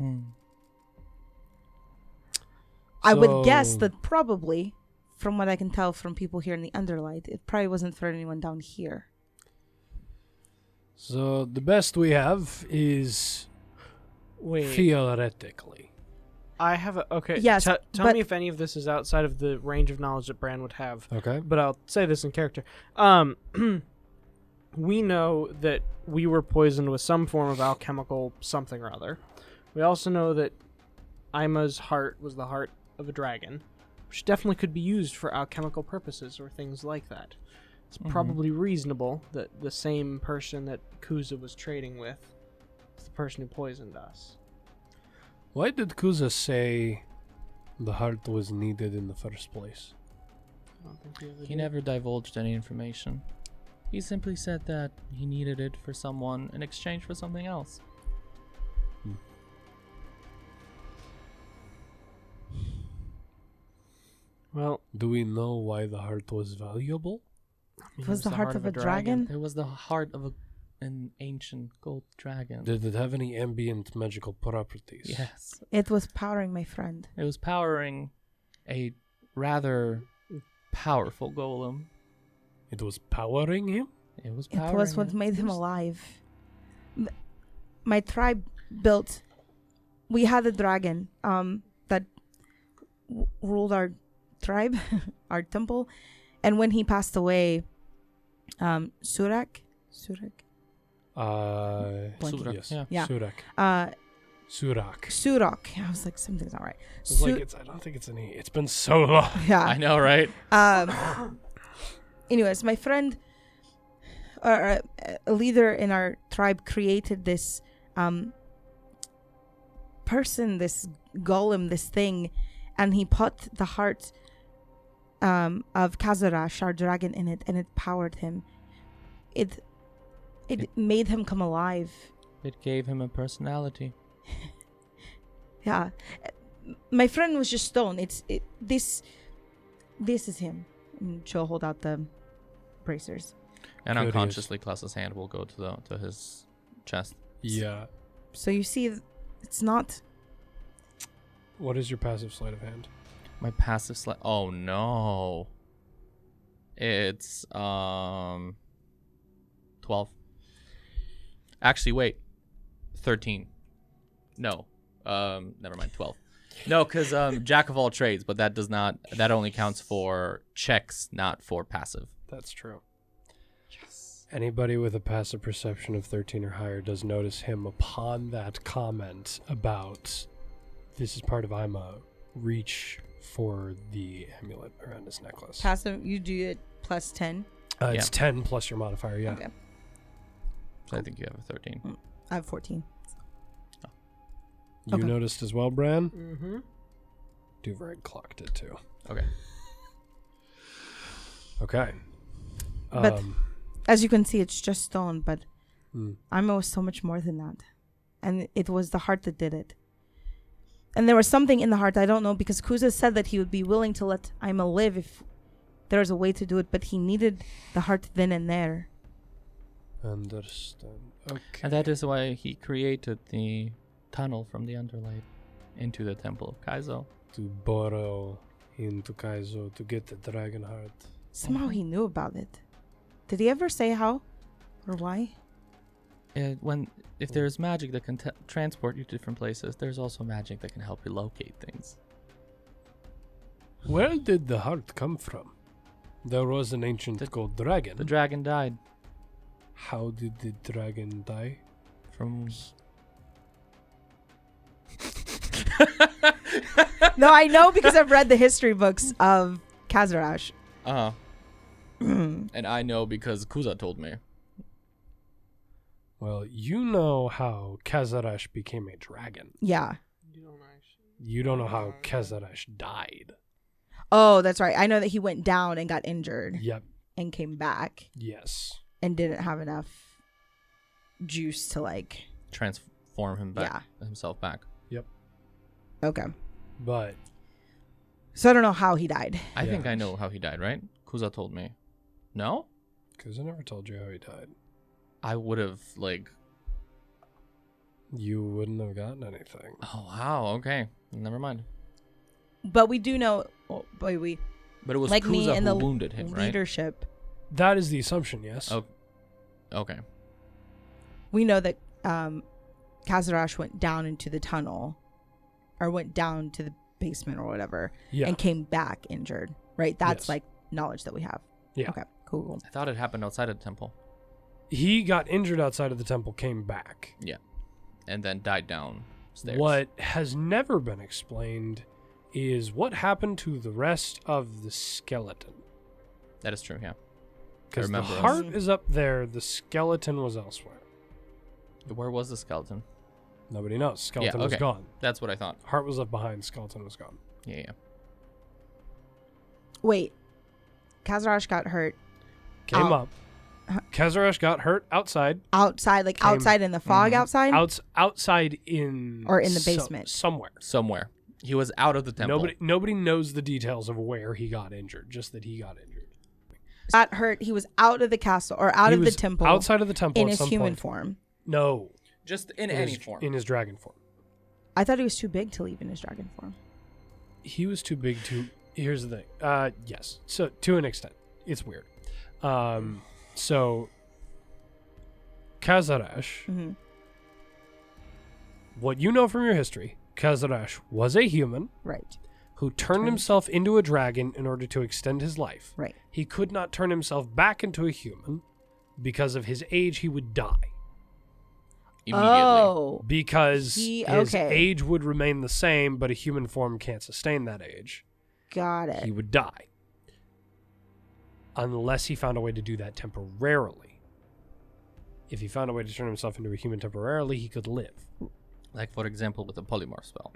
I would guess So- that probably, from what I can tell from people here in the Underlight, it probably wasn't for anyone down here. So the best we have is Wait. theoretically. I have a. Okay. Yes, Tell but- me if any of this is outside of the range of knowledge that Bran would have. Okay. But I'll say this in character. We know that we were poisoned with some form of alchemical something or other. We also know that Aima's heart was the heart of a dragon, which definitely could be used for alchemical purposes or things like that. It's probably reasonable that the same person that Kuza was trading with is the person who poisoned us. Why did Kuza say the heart was needed in the first place? I don't think ever He did. never divulged any information. He simply said that he needed it for someone in exchange for something else. Well, Do we know why the heart was valuable? It was the heart of a dragon? It was the heart of an ancient gold dragon. Did it have any ambient magical properties? Yes. It was powering my friend. It was powering a rather powerful golem. It was powering him? It was It powering was what him. made him alive. My tribe built. We had a dragon that ruled our tribe, our temple, and when he passed away, Surak, Surak, yes. yeah. Surak. Surak. Surak. I was like, something's not right. It's like I don't think it's any. It's been so long. Yeah. I know, right? Anyways, my friend, a leader in our tribe, created this person, this golem, this thing, and he put the heart of Kazarash, our dragon, in it, and it powered him. It made him come alive. It gave him a personality. Yeah, my friend was just stone. This is him. And she'll hold out the bracers. And Curious. unconsciously, Klaus's hand will go to his chest. Yeah. So you see, it's not. What is your passive sleight of hand? My passive sleight. Oh no. It's 12. Actually, wait. 13. No. Never mind. 12. No, because jack of all trades, but that does not. That only counts for checks, not for passive. That's true. Yes. Anybody with a passive perception of 13 or higher does notice him upon that comment about this is part of Ima. Reach for the amulet around his necklace. Passive, you do it plus 10. It's 10 plus your modifier. Yeah. Okay. So I think you have a 13. I have 14. You noticed as well, Bran? Mm-hmm. Duvreg clocked it too. Okay. Okay. But as you can see, it's just stone, but Mm. Ima was so much more than that. And it was the heart that did it. And there was something in the heart, I don't know, because Kuza said that he would be willing to let Ima live if there was a way to do it, but he needed the heart then and there. Understand. Okay. And that is why he created the tunnel from the Underlight into the Temple of Kaizo. To borrow into Kaizo to get the dragon heart. Somehow he knew about it. Did he ever say how or why? If there's magic that can transport you to different places, there's also magic that can help you locate things. Where did the heart come from? There was an ancient gold dragon. The dragon died How did the dragon die? from... No, I know because I've read the history books of Kazarash. Uh-huh. And I know because Kuza told me. Well, you know how Kazarash became a dragon. Yeah. You don't know how Kazarash died. Oh, that's right. I know that he went down and got injured Yep. and came back Yes. and didn't have enough juice to like. Transform himself back. Okay. But So I don't know how he died. I think Yeah. I know how he died, right? Kuza told me. No? because I never told you how he died. I would have, You wouldn't have gotten anything. Oh, wow, okay. Never mind. But we do know, But it was like me Kuza in who the wounded him, right? leadership, That is the assumption, yes. Oh, okay. we know that Kazarash went down into the tunnel or went down to the basement or whatever Yeah. and came back injured, right? That's Yes. like knowledge that we have. Yeah. Okay, cool. I thought it happened outside of the temple. He got injured outside of the temple, came back. Yeah. And then died downstairs. What has never been explained is what happened to the rest of the skeleton. That is true, yeah. Because the remember. heart is up there, the skeleton was elsewhere. Where was the skeleton? Nobody knows. Skeleton was okay. gone. That's what I thought. Heart was left behind, skeleton was gone. Yeah. Wait, Kazarash got hurt Came Oh. up. Kazarash got hurt outside. outside, like Came- outside in the fog outside? Outside in... Or in the basement. Somewhere. Somewhere. He was out of the temple. Nobody knows the details of where he got injured, just that he got injured. Got hurt. He was out of the castle or out He of the was temple outside of the temple in at his some human point. form. No. Just in In any his, form. In his dragon form. I thought he was too big to leave in his dragon form. He was too big to... Here's the thing. Yes. So, to an extent. It's weird. So, Kazarash, Mm-hmm. what you know from your history, Kazarash was a human Right. who turned himself into a dragon in order to extend his life. Right. He could not turn himself back into a human because of his age. He would die. Immediately. Oh. Because his okay. age would remain the same, but a human form can't sustain that age. Got it. He would die. Unless he found a way to do that temporarily. If he found a way to turn himself into a human temporarily, he could live. Like, for example, with the polymorph spell.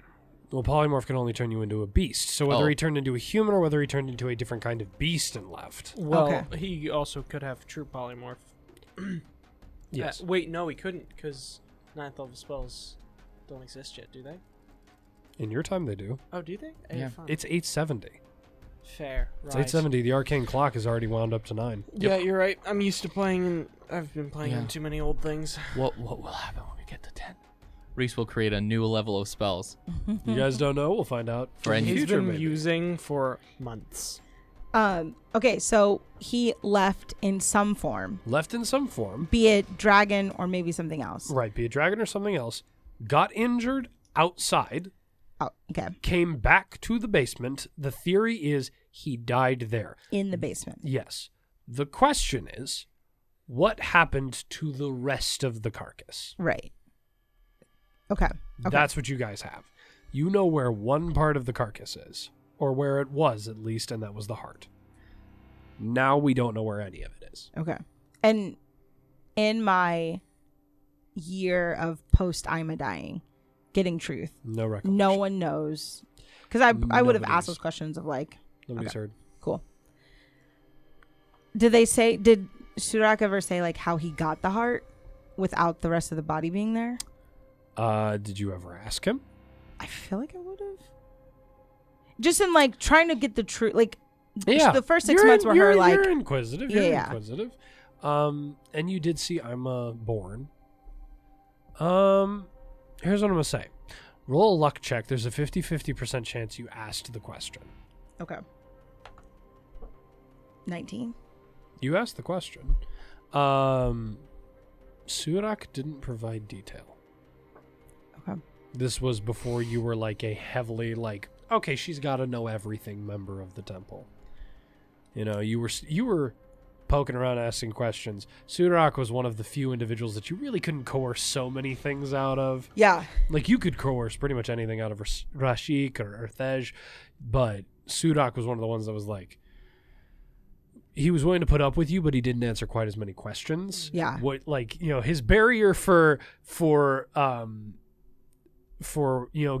Well, polymorph can only turn you into a beast. So whether Oh. he turned into a human or whether he turned into a different kind of beast and left. Well, Okay. he also could have true polymorph. Yes. Wait, no, he couldn't, because 9th level spells don't exist yet, do they? In your time, they do. Oh, do they? Yeah. Fine. It's 870. fair. It's Right. 870. The arcane clock is already wound up to 9. Yeah, you're right. I'm used to playing, and I've been playing Yeah. in too many old things. What will happen when we get to 10? Reese will create a new level of spells. You guys don't know? We'll find out For any He's future, been maybe. using for months. Okay, so he left in some form. Left in some form. Be it dragon or maybe something else. Right, be a dragon or something else. Got injured outside. Oh, okay. Came back to the basement. The theory is he died there. In the basement. Yes. The question is, what happened to the rest of the carcass? Right. Okay. That's what you guys have. You know where one part of the carcass is, or where it was at least, and that was the heart. Now we don't know where any of it is. Okay. And in my year of post Ima dying, getting truth, No recollection. no one knows. Because I would have asked those questions of like... Nobody's heard. Cool. Did Surak ever say like how he got the heart without the rest of the body being there? Did you ever ask him? I feel like I would have. Just in like trying to get the truth, like the first 6 months were her like you're inquisitive. You're Yeah. inquisitive. And you did see Ima born. Here's what I'm gonna say. Roll a luck check. There's a 50% chance you asked the question. okay. 19. You asked the question. Surak didn't provide detail. Okay. This was before you were like a heavily like, okay, she's got to know everything member of the temple. You know, you were poking around asking questions. Surak was one of the few individuals that you really couldn't coerce so many things out of. Yeah. Like you could coerce pretty much anything out of Rashik or Tej, but Surak was one of the ones that was like, he was willing to put up with you, but he didn't answer quite as many questions. Yeah. What, like, you know, his barrier for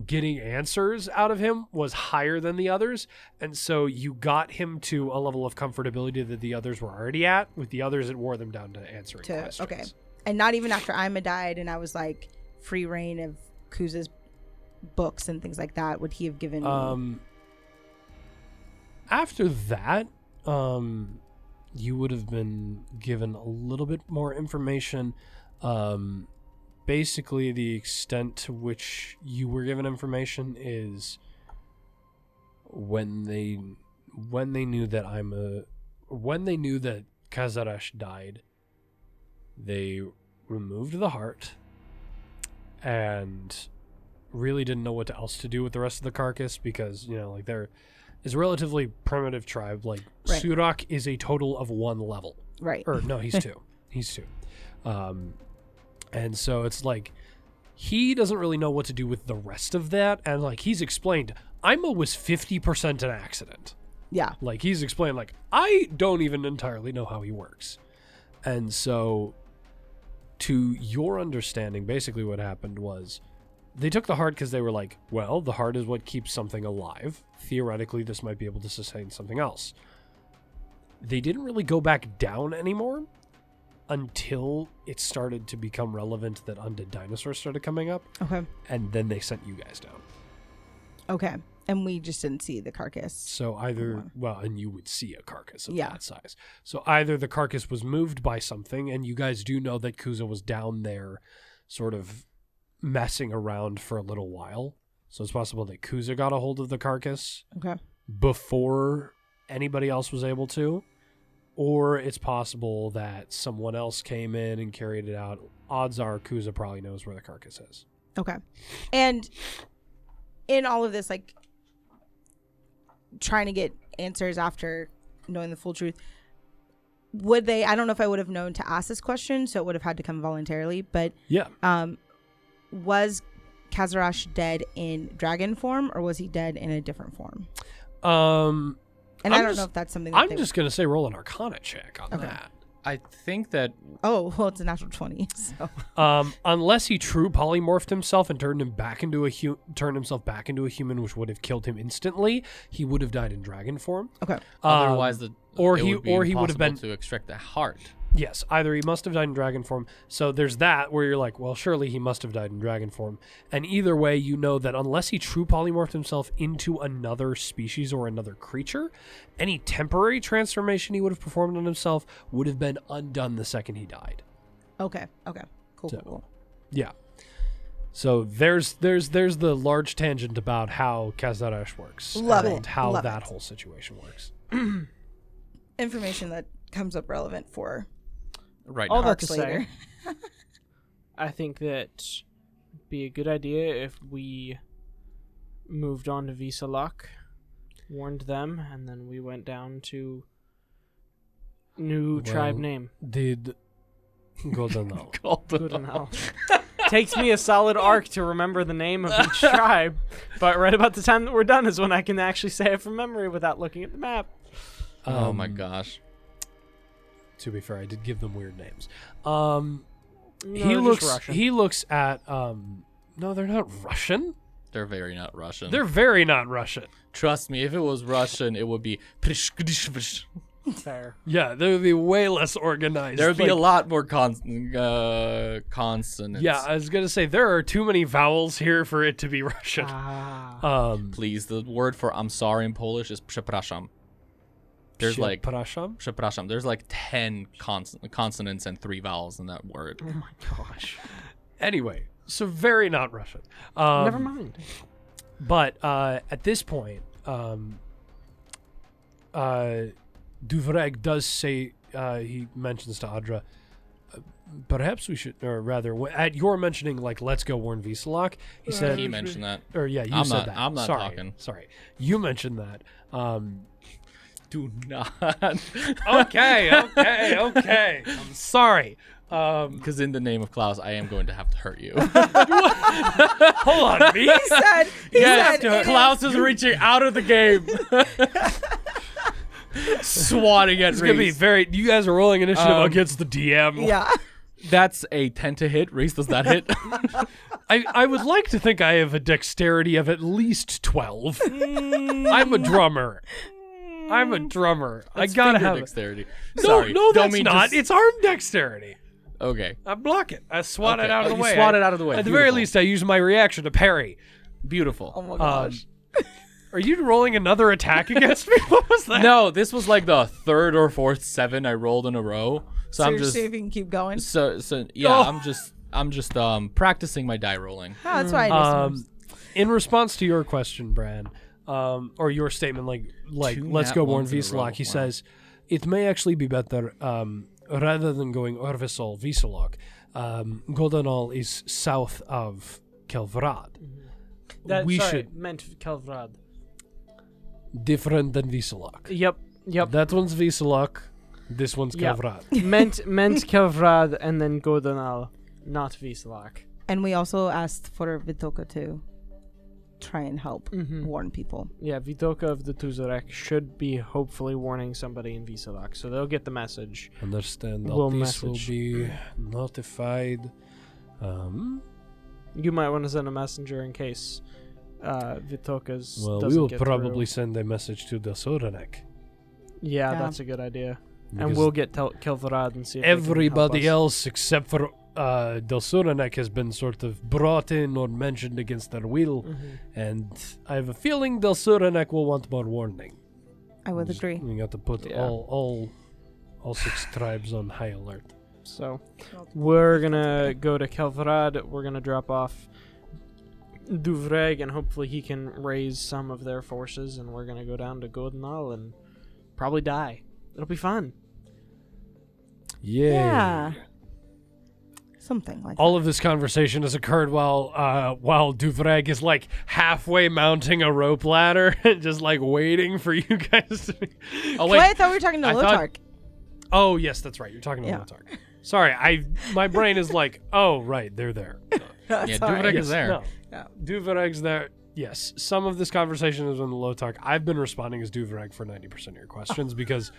getting answers out of him was higher than the others. And so you got him to a level of comfortability that the others were already at. With the others, it wore them down to answering questions. Okay. And not even after Ima died and I was like free reign of Kuza's books and things like that, would he have given me? After that, you would have been given a little bit more information. Basically, the extent to which you were given information is when they knew that Kazarash died, they removed the heart and really didn't know what else to do with the rest of the carcass because, you know, like they're is a relatively primitive tribe. Like Right. Surak is a total of 1 level. Right. Or no, he's 2. He's 2. And so it's like he doesn't really know what to do with the rest of that. And like he's explained, Ima was 50% an accident. Yeah. Like he's explained, like I don't even entirely know how he works. And so to your understanding, basically what happened was they took the heart because they were like, well, the heart is what keeps something alive. Theoretically, this might be able to sustain something else. They didn't really go back down anymore until it started to become relevant that undead dinosaurs started coming up. Okay. And then they sent you guys down. Okay. And we just didn't see the carcass. So either, well, and you would see a carcass of Yeah. that size. So either the carcass was moved by something, and you guys do know that Kuza was down there sort of messing around for a little while. So it's possible that Kuza got a hold of the carcass Okay. before anybody else was able to. Or it's possible that someone else came in and carried it out. Odds are Kuza probably knows where the carcass is. Okay. And in all of this, like, trying to get answers after knowing the full truth, would they, I don't know if I would have known to ask this question, so it would have had to come voluntarily, but Yeah. Was Kazarash dead in dragon form, or was he dead in a different form? And I don't know if that's something that I'm just going to say roll an Arcana check on Okay. that. I think that Oh, well, it's a natural 20, so. Unless he true polymorphed himself and turned himself back into a human, which would have killed him instantly, he would have died in dragon form. Okay. otherwise he would have been to extract the heart. Yes, either he must have died in dragon form. So there's that where you're like, well, surely he must have died in dragon form. And either way, you know that unless he true polymorphed himself into another species or another creature, any temporary transformation he would have performed on himself would have been undone the second he died. Okay. Cool. So- Yeah. So there's the large tangent about how Kazarash works. Love and it. how Love that it. whole situation works. information that comes up relevant for Right All now. that to Parks later. say, I think that it'd be a good idea if we moved on to Visalak, warned them, and then we went down to new tribe Well, name. Did Goldenal. Good enough. Takes me a solid arc to remember the name of each tribe, but right about the time that we're done is when I can actually say it from memory without looking at the map. Oh my gosh. To be fair, I did give them weird names. No, they're just Russian. He looks at no, they're not Russian. They're very not Russian. They're very not Russian. Trust me, if it was Russian, it would be. Fair. Yeah, they would be way less organized. There would be Like, a lot more consonants. Yeah, I was gonna say there are too many vowels here for it to be Russian. Ah. Please, the word for I'm sorry in Polish is przepraszam. There's like Przepraszam? przepraszam. There's like 10 consonants and 3 vowels in that word. Oh my gosh. Anyway, so very not Russian. Never mind. But at this point, Duvreg does say, he mentions to Adra, perhaps we should, or rather, at your mentioning, like, let's go warn Visalak, he said... He mentioned that. Or, yeah, you I'm said not- that. I'm not Sorry, talking. Sorry. You mentioned that. Do not. Okay. I'm sorry. Because in the name of Klaus, I am going to have to hurt you. Hold on, me? He said, Klaus is reaching out of the game. Swatting at It's going to be Reese. very... You guys are rolling initiative against the DM. yeah. That's a 10 to hit. Reese, does that hit? I would like to think I have a dexterity of at least 12. I'm a drummer. I That's gotta finger have it. dexterity. No, Sorry. no, Don't that's mean not. to It's arm dexterity. Okay. I block it. I swat it Okay. out of the You way. swat it out of the way. At the very Beautiful. least, I use my reaction to parry. Beautiful. Oh my gosh. Are you rolling another attack against me? What was that? No, this was like the 3rd or 4th 7 I rolled in a row. So, So I'm you're just see if you can keep going. so yeah, Oh. I'm just practicing my die rolling. Oh, that's why I just In response to your question, Bran, or your statement, like 2 let's nat go warn ones in a row. Visalak, he Wow. says, it may actually be better, rather than going Orvisol, Visalak, Goldenal is south of Kelvrad. We should... meant Kelvrad. Different than Visalak. Yep. That one's Visalak, this one's Yeah. Kelvrad. meant Kelvrad and then Godanal, not Visalak. And we also asked for Vitoka to try and help warn people. Yeah, Vitoka of the Tuzarek should be hopefully warning somebody in Visalak, so they'll get the message. Understand, We'll all these will message. be notified. You might want to send a messenger in case Vitoka's Well, we doesn't will get probably through. send a message to the Soranek. Yeah, Yeah. that's a good idea. And Because we'll get Kelvrad and see if they can help everybody us. else except for Del Soranek has been sort of brought in or mentioned against their will, and I have a feeling Del Soranek will want more warning. I would Just- agree. We got to put Yeah. all 6 tribes on high alert. So we're gonna go to Kelvrad. We're gonna drop off Duvreg, and hopefully he can raise some of their forces. And we're gonna go down to Godanal and probably die. It'll be fun. Yeah. Something like All of this conversation has occurred while Duvreg is like halfway mounting a rope ladder and just like waiting for you guys to be... Oh that. wait, Wait, I thought we were talking to I thought- Lotark. Oh, yes, that's right. You're talking to Yeah. Lotark. Sorry, my brain is like, oh, right, they're there. That's yeah, all Duvreg right. is there. No. Yeah. Duvereg's there. Yes, some of this conversation is on the Lotark. I've been responding as Duvreg for 90% of your questions because,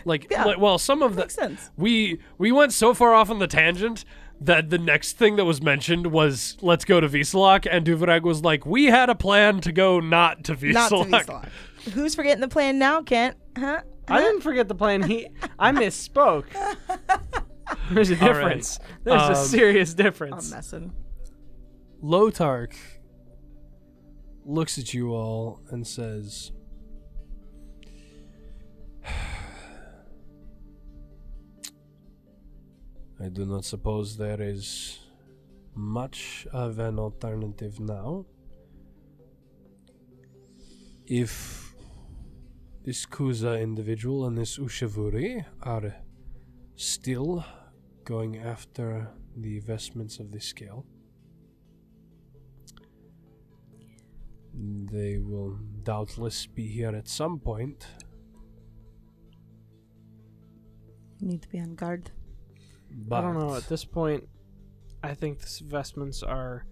Yeah. well, some of the... Makes sense. We went so far off on the tangent that the next thing that was mentioned was let's go to Visalak, and Duvreg was like, we had a plan to go not to Visalak. Not to Visalak. Who's forgetting the plan now, Kent? Huh? I didn't forget the plan. I misspoke. There's a All right. difference. There's a serious difference. I'm messing. Lotark looks at you all and says, I do not suppose there is much of an alternative now. If This Kuza individual and this Ushavuri are still going after the vestments of the scale. They will doubtless be here at some point. Need to be on guard. But I don't know. At this point, I think the vestments are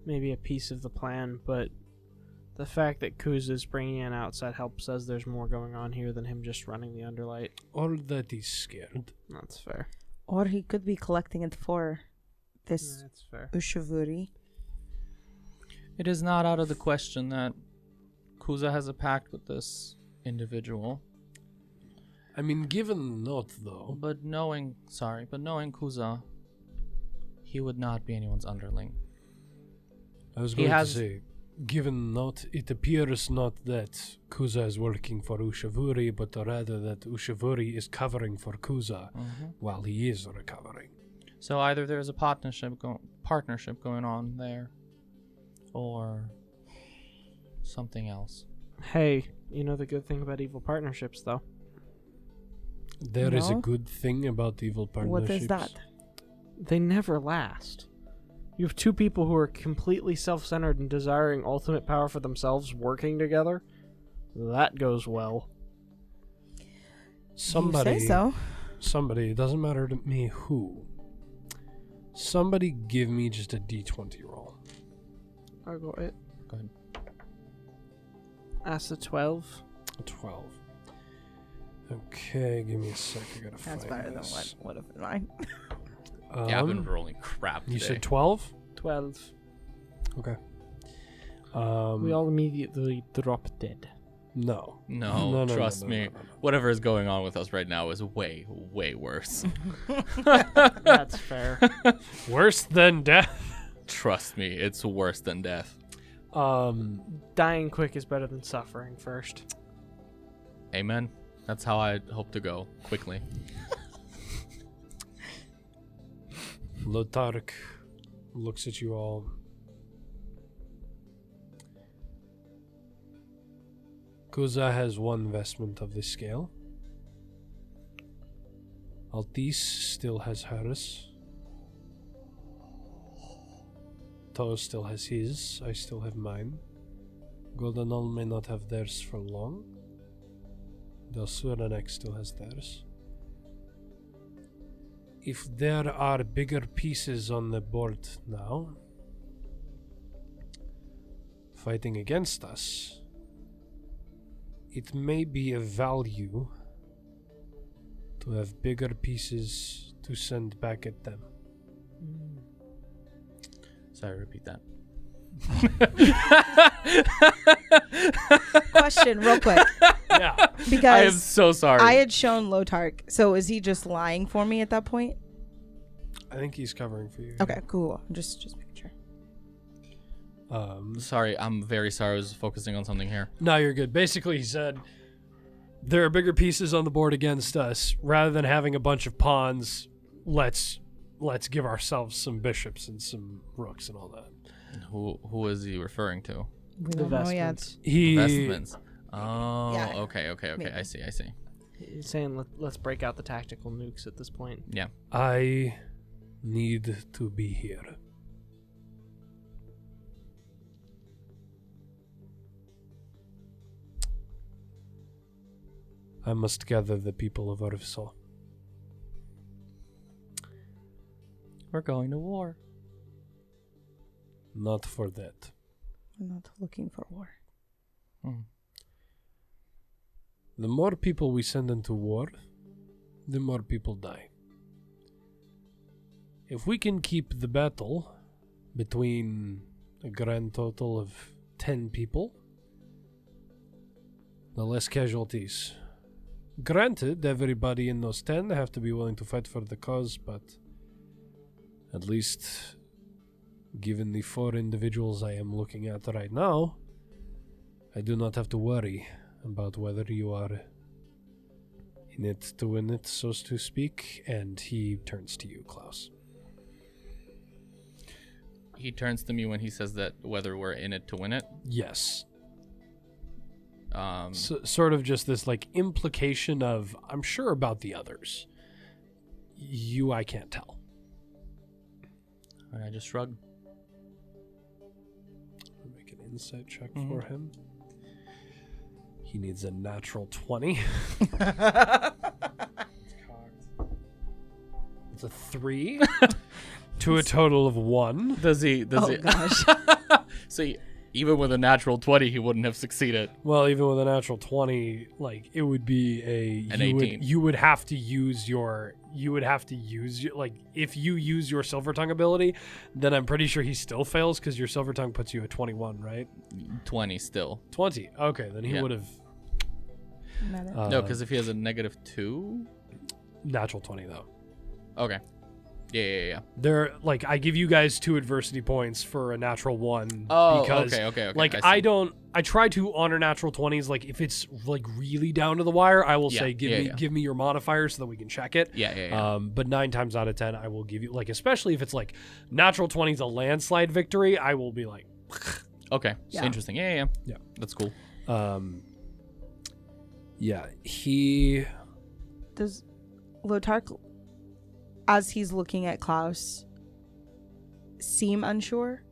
maybe a piece of the plan, but the fact that Kuza is bringing in outside help says there's more going on here than him just running the Underlight. or that he's scared. That's fair. Or he could be collecting it for this That's fair. Ushavuri. It is not out of the question that Kuza has a pact with this individual. I mean, given the note, though, But knowing Kuza, he would not be anyone's underling. I was He going has- to say, given the note, it appears not that Kuza is working for Ushavuri, but rather that Ushavuri is covering for Kuza while he is recovering. So either there's a partnership going on there, or something else. Hey, you know the good thing about evil partnerships, though? There is a No? good thing about evil partnerships. What is that? They never last. You have two people who are completely self-centered and desiring ultimate power for themselves working together. That goes well. Somebody, You say so. somebody, it doesn't matter to me who. Somebody give me just a d20 roll. I'll go it. Go ahead. That's a 12. A 12. Okay, give me a sec. I gotta That's find better than this. what would have been mine. Yeah, I've been rolling crap today. You said 12? 12. Okay. We all immediately drop dead. No. No, trust me. no. Whatever is going on with us right now is way, way worse. That's fair. Worse than death. Trust me, it's worse than death. Dying quick is better than suffering first. Amen. That's how I hope to go, quickly. Lotark looks at you all. Kuza has one vestment of the scale. Altis still has hers. Toa still has his. I still have mine. Goldenol may not have theirs for long. Delsuranek still has theirs. If there are bigger pieces on the board now, fighting against us, it may be of value to have bigger pieces to send back at them. Sorry, repeat that. Question, real quick. Yeah. I am Because so sorry. I had shown Lotark, so is he just lying for me at that point? I think he's covering for you. Okay, cool. Just making sure. Sorry, I'm very sorry. I was focusing on something here. No, you're good. Basically, he said there are bigger pieces on the board against us. Rather than having a bunch of pawns, let's give ourselves some bishops and some rooks and all that. Who is he referring to? We The don't know yet. vestments. He Vestments. Oh, Yeah. okay. Maybe. I see. He's saying let's break out the tactical nukes at this point. Yeah. I need to be here. I must gather the people of Urvsal. We're going to war. Not for that. We're not looking for war. The more people we send into war, the more people die. If we can keep the battle between a grand total of 10 people, the less casualties. Granted, everybody in those 10 have to be willing to fight for the cause, but at least given the 4 individuals I am looking at right now, I do not have to worry about whether you are in it to win it, so to speak, and he turns to you, Klaus. He turns to me when he says that whether we're in it to win it. Yes. sort of just this like implication of, I'm sure about the others. I can't tell. I just shrug. I'll make an insight check for him. He needs a natural 20. It's a 3 to a total of 1. Does he? Gosh. So even with a natural 20, he wouldn't have succeeded. Well, even with a natural 20, like it would be An 18. You would have to use like if you use your Silver Tongue ability, then I'm pretty sure he still fails because your Silver Tongue puts you at 21, right? 20 still. 20. Okay, then he would have No, because if he has a -2. natural 20 though. Okay. Yeah. They're like, I give you guys 2 adversity points for a natural 1 Oh, because okay. like I try to honor natural 20s. Like if it's like really down to the wire, I will say give me your modifier so that we can check it. Yeah. But 9 times out of 10, I will give you, like, especially if it's like natural 20s a landslide victory, I will be like, Okay. Yeah. Interesting. Yeah. That's cool. Yeah, he. Does Lotark, as he's looking at Klaus, seem unsure?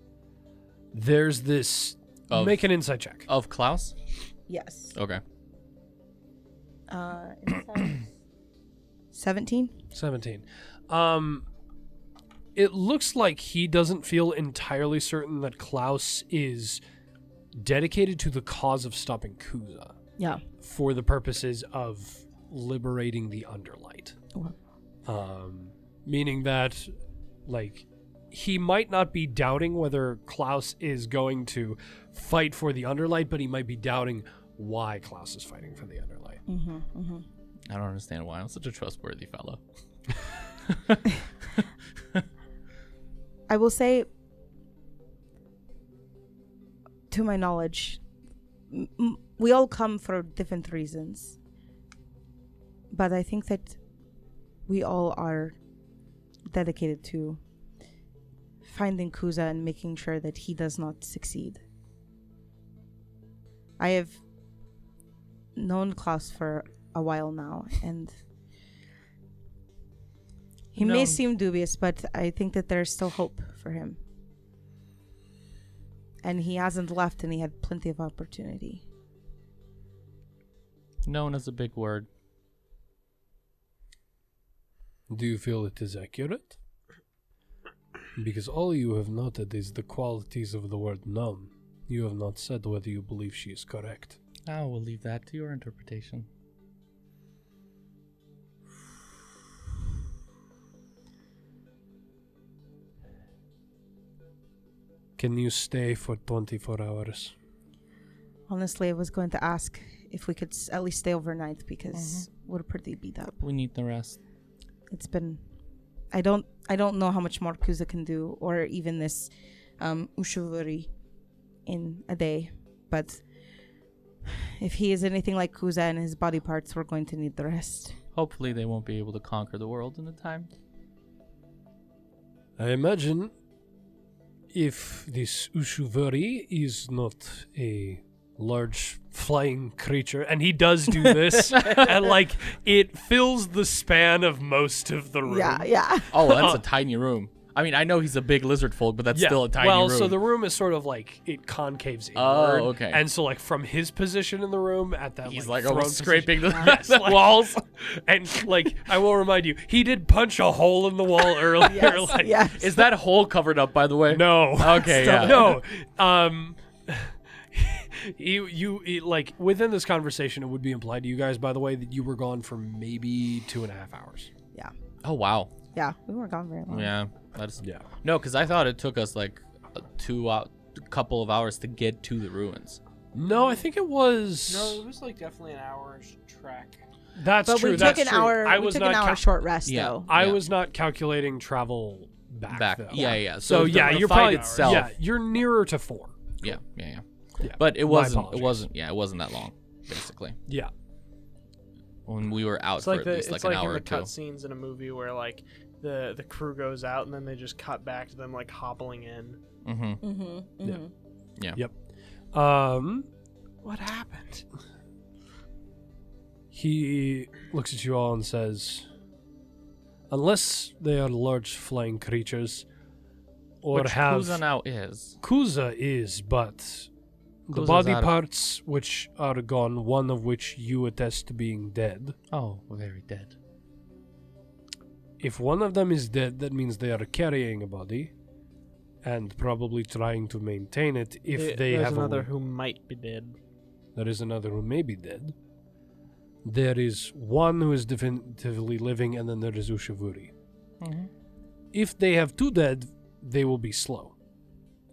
There's this. Make an insight check. Of Klaus? Yes. Okay. 17? 17. It looks like he doesn't feel entirely certain that Klaus is dedicated to the cause of stopping Kuza Yeah. for the purposes of liberating the Underlight. Okay. Meaning that, like, he might not be doubting whether Klaus is going to fight for the Underlight, but he might be doubting why Klaus is fighting for the Underlight. I don't understand why I'm such a trustworthy fellow. I will say, to my knowledge, we all come for different reasons. But I think that we all are dedicated to finding Kuza and making sure that he does not succeed. I have known Klaus for a while now, and he may seem dubious, but I think that there's still hope for him. And he hasn't left, and he had plenty of opportunity. Known is a big word. Do you feel it is accurate? Because all you have noted is the qualities of the word known. You have not said whether you believe she is correct. I will leave that to your interpretation. Can you stay for 24 hours? Honestly, I was going to ask if we could at least stay overnight because we're pretty beat up. We need the rest. It's been... I don't know how much more Kuza can do, or even this Ushuvuri in a day. But if he is anything like Kuza and his body parts, we're going to need the rest. Hopefully they won't be able to conquer the world in the time. I imagine if this Ushuvuri is not a large flying creature, and he does do this, and like it fills the span of most of the room. Yeah. Oh, that's a tiny room. I mean, I know he's a big lizard folk, but that's still a tiny room. Well, so the room is sort of like it concaves inward. Oh, okay. And so like from his position in the room at that he's like like almost throne scraping the, Yes, the like- walls. And like I will remind you, he did punch a hole in the wall earlier. Yes, like, yes. Is that hole covered up, by the way? No. Okay, yeah. No. You like within this conversation, it would be implied to you guys, by the way, that you were gone for maybe 2.5 hours. Yeah. Oh, wow. Yeah, we weren't gone very long. Yeah. That's Yeah. No, because I thought it took us like a couple of hours to get to the ruins. No, I think it was. No, it was like definitely an hour's trek. That's But true. we That's took an true. hour. I We was took not. an hour short rest Yeah. though. I Yeah. was not calculating travel back. Though. Yeah. So the- yeah, the you're fight probably itself. Yeah, you're nearer to 4. Yeah. Yeah, But it my wasn't. It apologies. wasn't. Yeah, it wasn't that long, basically. Yeah. When we were out It's for like at the least it's like an like in hour the or two. cutscenes in a movie where like the crew goes out and then they just cut back to them like hobbling in. Mm-hmm. Mm-hmm. Yeah. Yep. What happened? He looks at you all and says, unless they are large flying creatures, or Which have... Kuza now is. Kuza is, but the Kuza's body out of- parts which are gone, one of which you attest to being dead. Oh, very dead. If one of them is dead, that means they are carrying a body and probably trying to maintain it if they There's have another a... who might be dead. There is another who may be dead. There is one who is definitively living, and then there is Ushavuri. Mm-hmm. If they have two dead, they will be slow.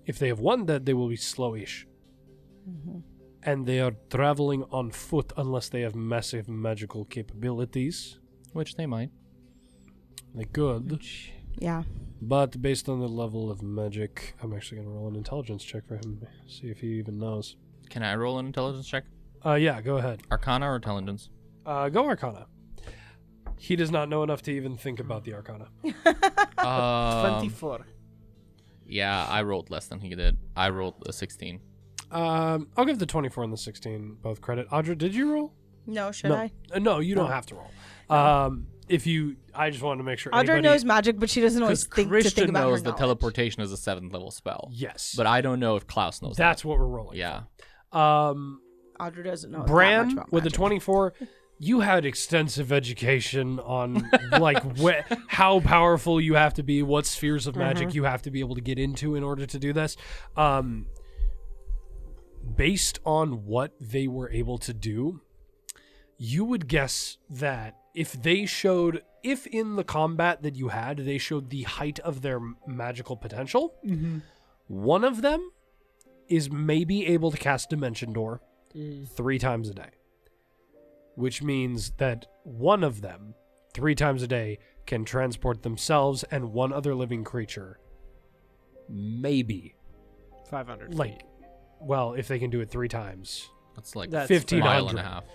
If they have one dead, they will be slowish. And they are traveling on foot unless they have massive magical capabilities. Which they might. They could. Yeah. But based on the level of magic, I'm actually going to roll an intelligence check for him. See if he even knows. Can I roll an intelligence check? Yeah, go ahead. Arcana or intelligence? Go Arcana. He does not know enough to even think about the Arcana. 24. Yeah, I rolled less than he did. I rolled a 16. I'll give the 24 and the 16 both credit. Audra, did you roll? No, should No. I? No, you don't have to roll. If you, I just wanted to make sure. Audra anybody, knows magic, but she doesn't always Because think Christian about her knows the knowledge. teleportation is a 7th level spell. Yes, But I don't know if Klaus knows that's what we're rolling. that. Yeah. Audra doesn't know that much Bran about with the magic. 24. You had extensive education on like how powerful you have to be, what spheres of magic you have to be able to get into in order to do this. Based on what they were able to do, you would guess that if in the combat that you had, they showed the height of their magical potential, one of them is maybe able to cast Dimension Door 3 times a day. Which means that one of them, 3 times a day, can transport themselves and one other living creature. Maybe. 500 Like, feet. well, if they can do it 3 times. That's like That's 1500. mile and a half.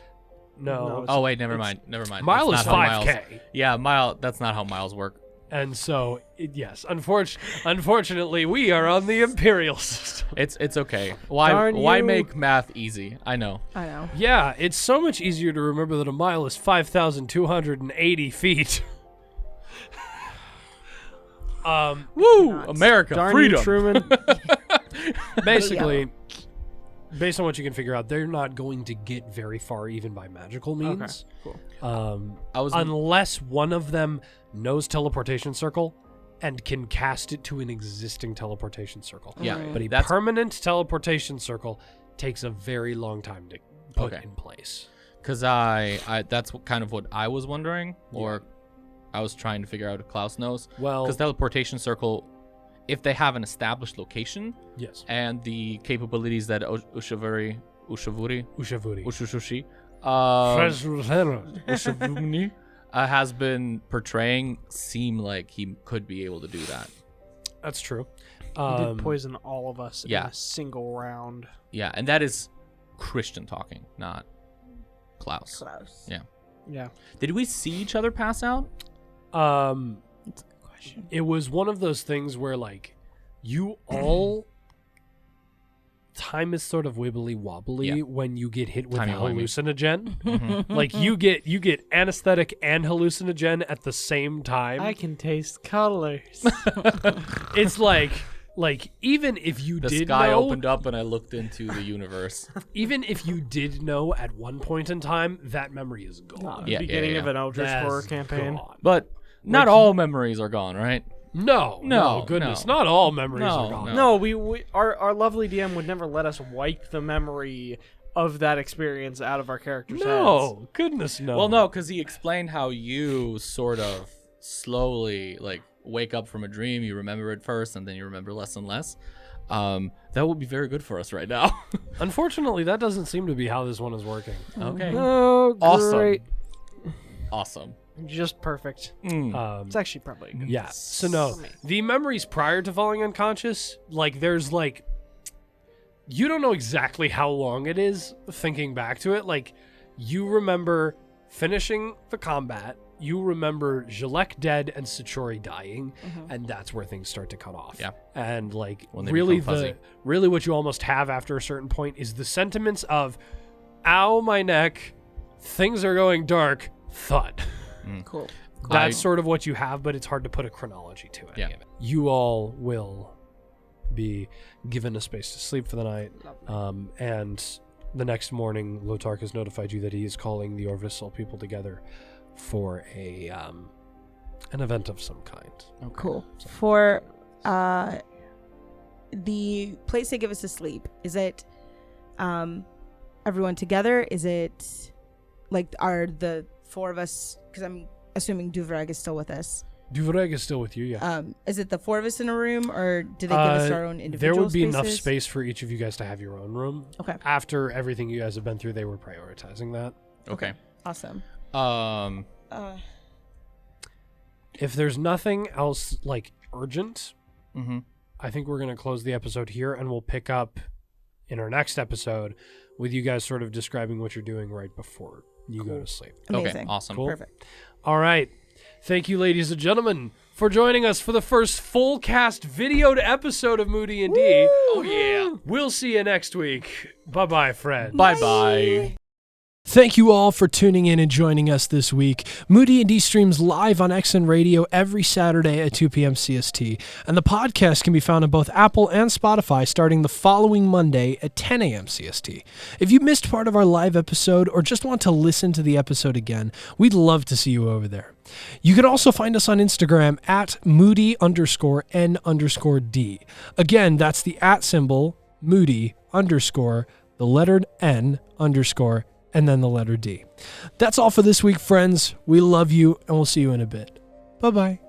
No. No, Oh, wait, never mind. Mile That's is not how 5K. miles- Yeah, mile. That's not how miles work. And so, yes, unfortunately, we are on the Imperial system. It's okay. Why Darn you. make math easy? I know. I know. Yeah, it's so much easier to remember that a mile is 5,280 feet. Woo! Nuts. America, Darn freedom. you, Truman. Basically, based on what you can figure out, they're not going to get very far even by magical means. cool. I was Unless one of them knows teleportation circle and can cast it to an existing teleportation circle. yeah, But a that's permanent teleportation circle takes a very long time to put Okay. in place. because I that's kind of what I was wondering, or I was trying to figure out if Klaus knows. Well, Because teleportation circle, if they have an established location yes, and the capabilities that Ushavuri, Ushavuri. Ushushushi, Fresh- Ushavuni, has been portraying, seem like he could be able to do that. That's true. He did poison all of us in yeah. a single round. Yeah, and that is Christian talking, not Klaus. Close. Yeah. Yeah. Did we see each other pass out? Question. It was one of those things where, like, you all... Time is sort of wibbly wobbly Yeah. when you get hit with Timey-wimey. hallucinogen. Like you get anesthetic and hallucinogen at the same time. I can taste colors. It's like even if you The did sky know, opened up and I looked into the universe. even if you did know at one point in time, that memory is gone. Yeah, Beginning of an Eldritch That's horror campaign. gone. But not all memories are gone, right? No, goodness, no. not all memories No, are gone. No, our lovely DM would never let us wipe the memory of that experience out of our characters' heads. No, goodness, no. Well, no, because he explained how you sort of slowly, like, wake up from a dream. You remember it first, and then you remember less and less. That would be very good for us right now. Unfortunately, that doesn't seem to be how this one is working. Okay. Oh, Awesome. great. Awesome. Just perfect. Um, It's actually probably a good. yeah. So no, the memories prior to falling unconscious, like there's like, you don't know exactly how long it is thinking back to it. Like, you remember finishing the combat you remember Jalek dead and Satori dying, and that's where things start to cut off. Yeah. And like When they really become fuzzy. really what you almost have after a certain point is the sentiments of, ow, my neck, things are going dark, thud. Cool. That's sort of what you have, but it's hard to put a chronology to any Yeah. of it. You all will be given a space to sleep for the night. And the next morning, Lotark has notified you that he is calling the Orvisal people together for an event of some kind. Cool. For the place they give us to sleep, is it everyone together? Is it like are the four of us? Because I'm assuming Duvrag is still with us. Duvreg is still with you, yeah. Is it the four of us in a room, or do they give us our own individual There would be spaces? enough space for each of you guys to have your own room. Okay. After everything you guys have been through, they were prioritizing that. Okay. Awesome. If there's nothing else like urgent, Mm-hmm. I think we're going to close the episode here, and we'll pick up in our next episode with you guys sort of describing what you're doing right before you go to sleep. Amazing. Okay. Awesome. Cool. Perfect. All right. Thank you, ladies and gentlemen, for joining us for the first full cast videoed episode of Moody&D. Oh yeah. We'll see you next week. Bye-bye, friends. Bye. Thank you all for tuning in and joining us this week. Moody&D streams live on XN Radio every Saturday at 2 p.m. CST, and the podcast can be found on both Apple and Spotify starting the following Monday at 10 a.m. CST. If you missed part of our live episode or just want to listen to the episode again, we'd love to see you over there. You can also find us on Instagram at Moody_N_D. Again, that's the @ symbol, Moody_ the letter N_ and then the letter D. That's all for this week, friends. We love you, and we'll see you in a bit. Bye-bye.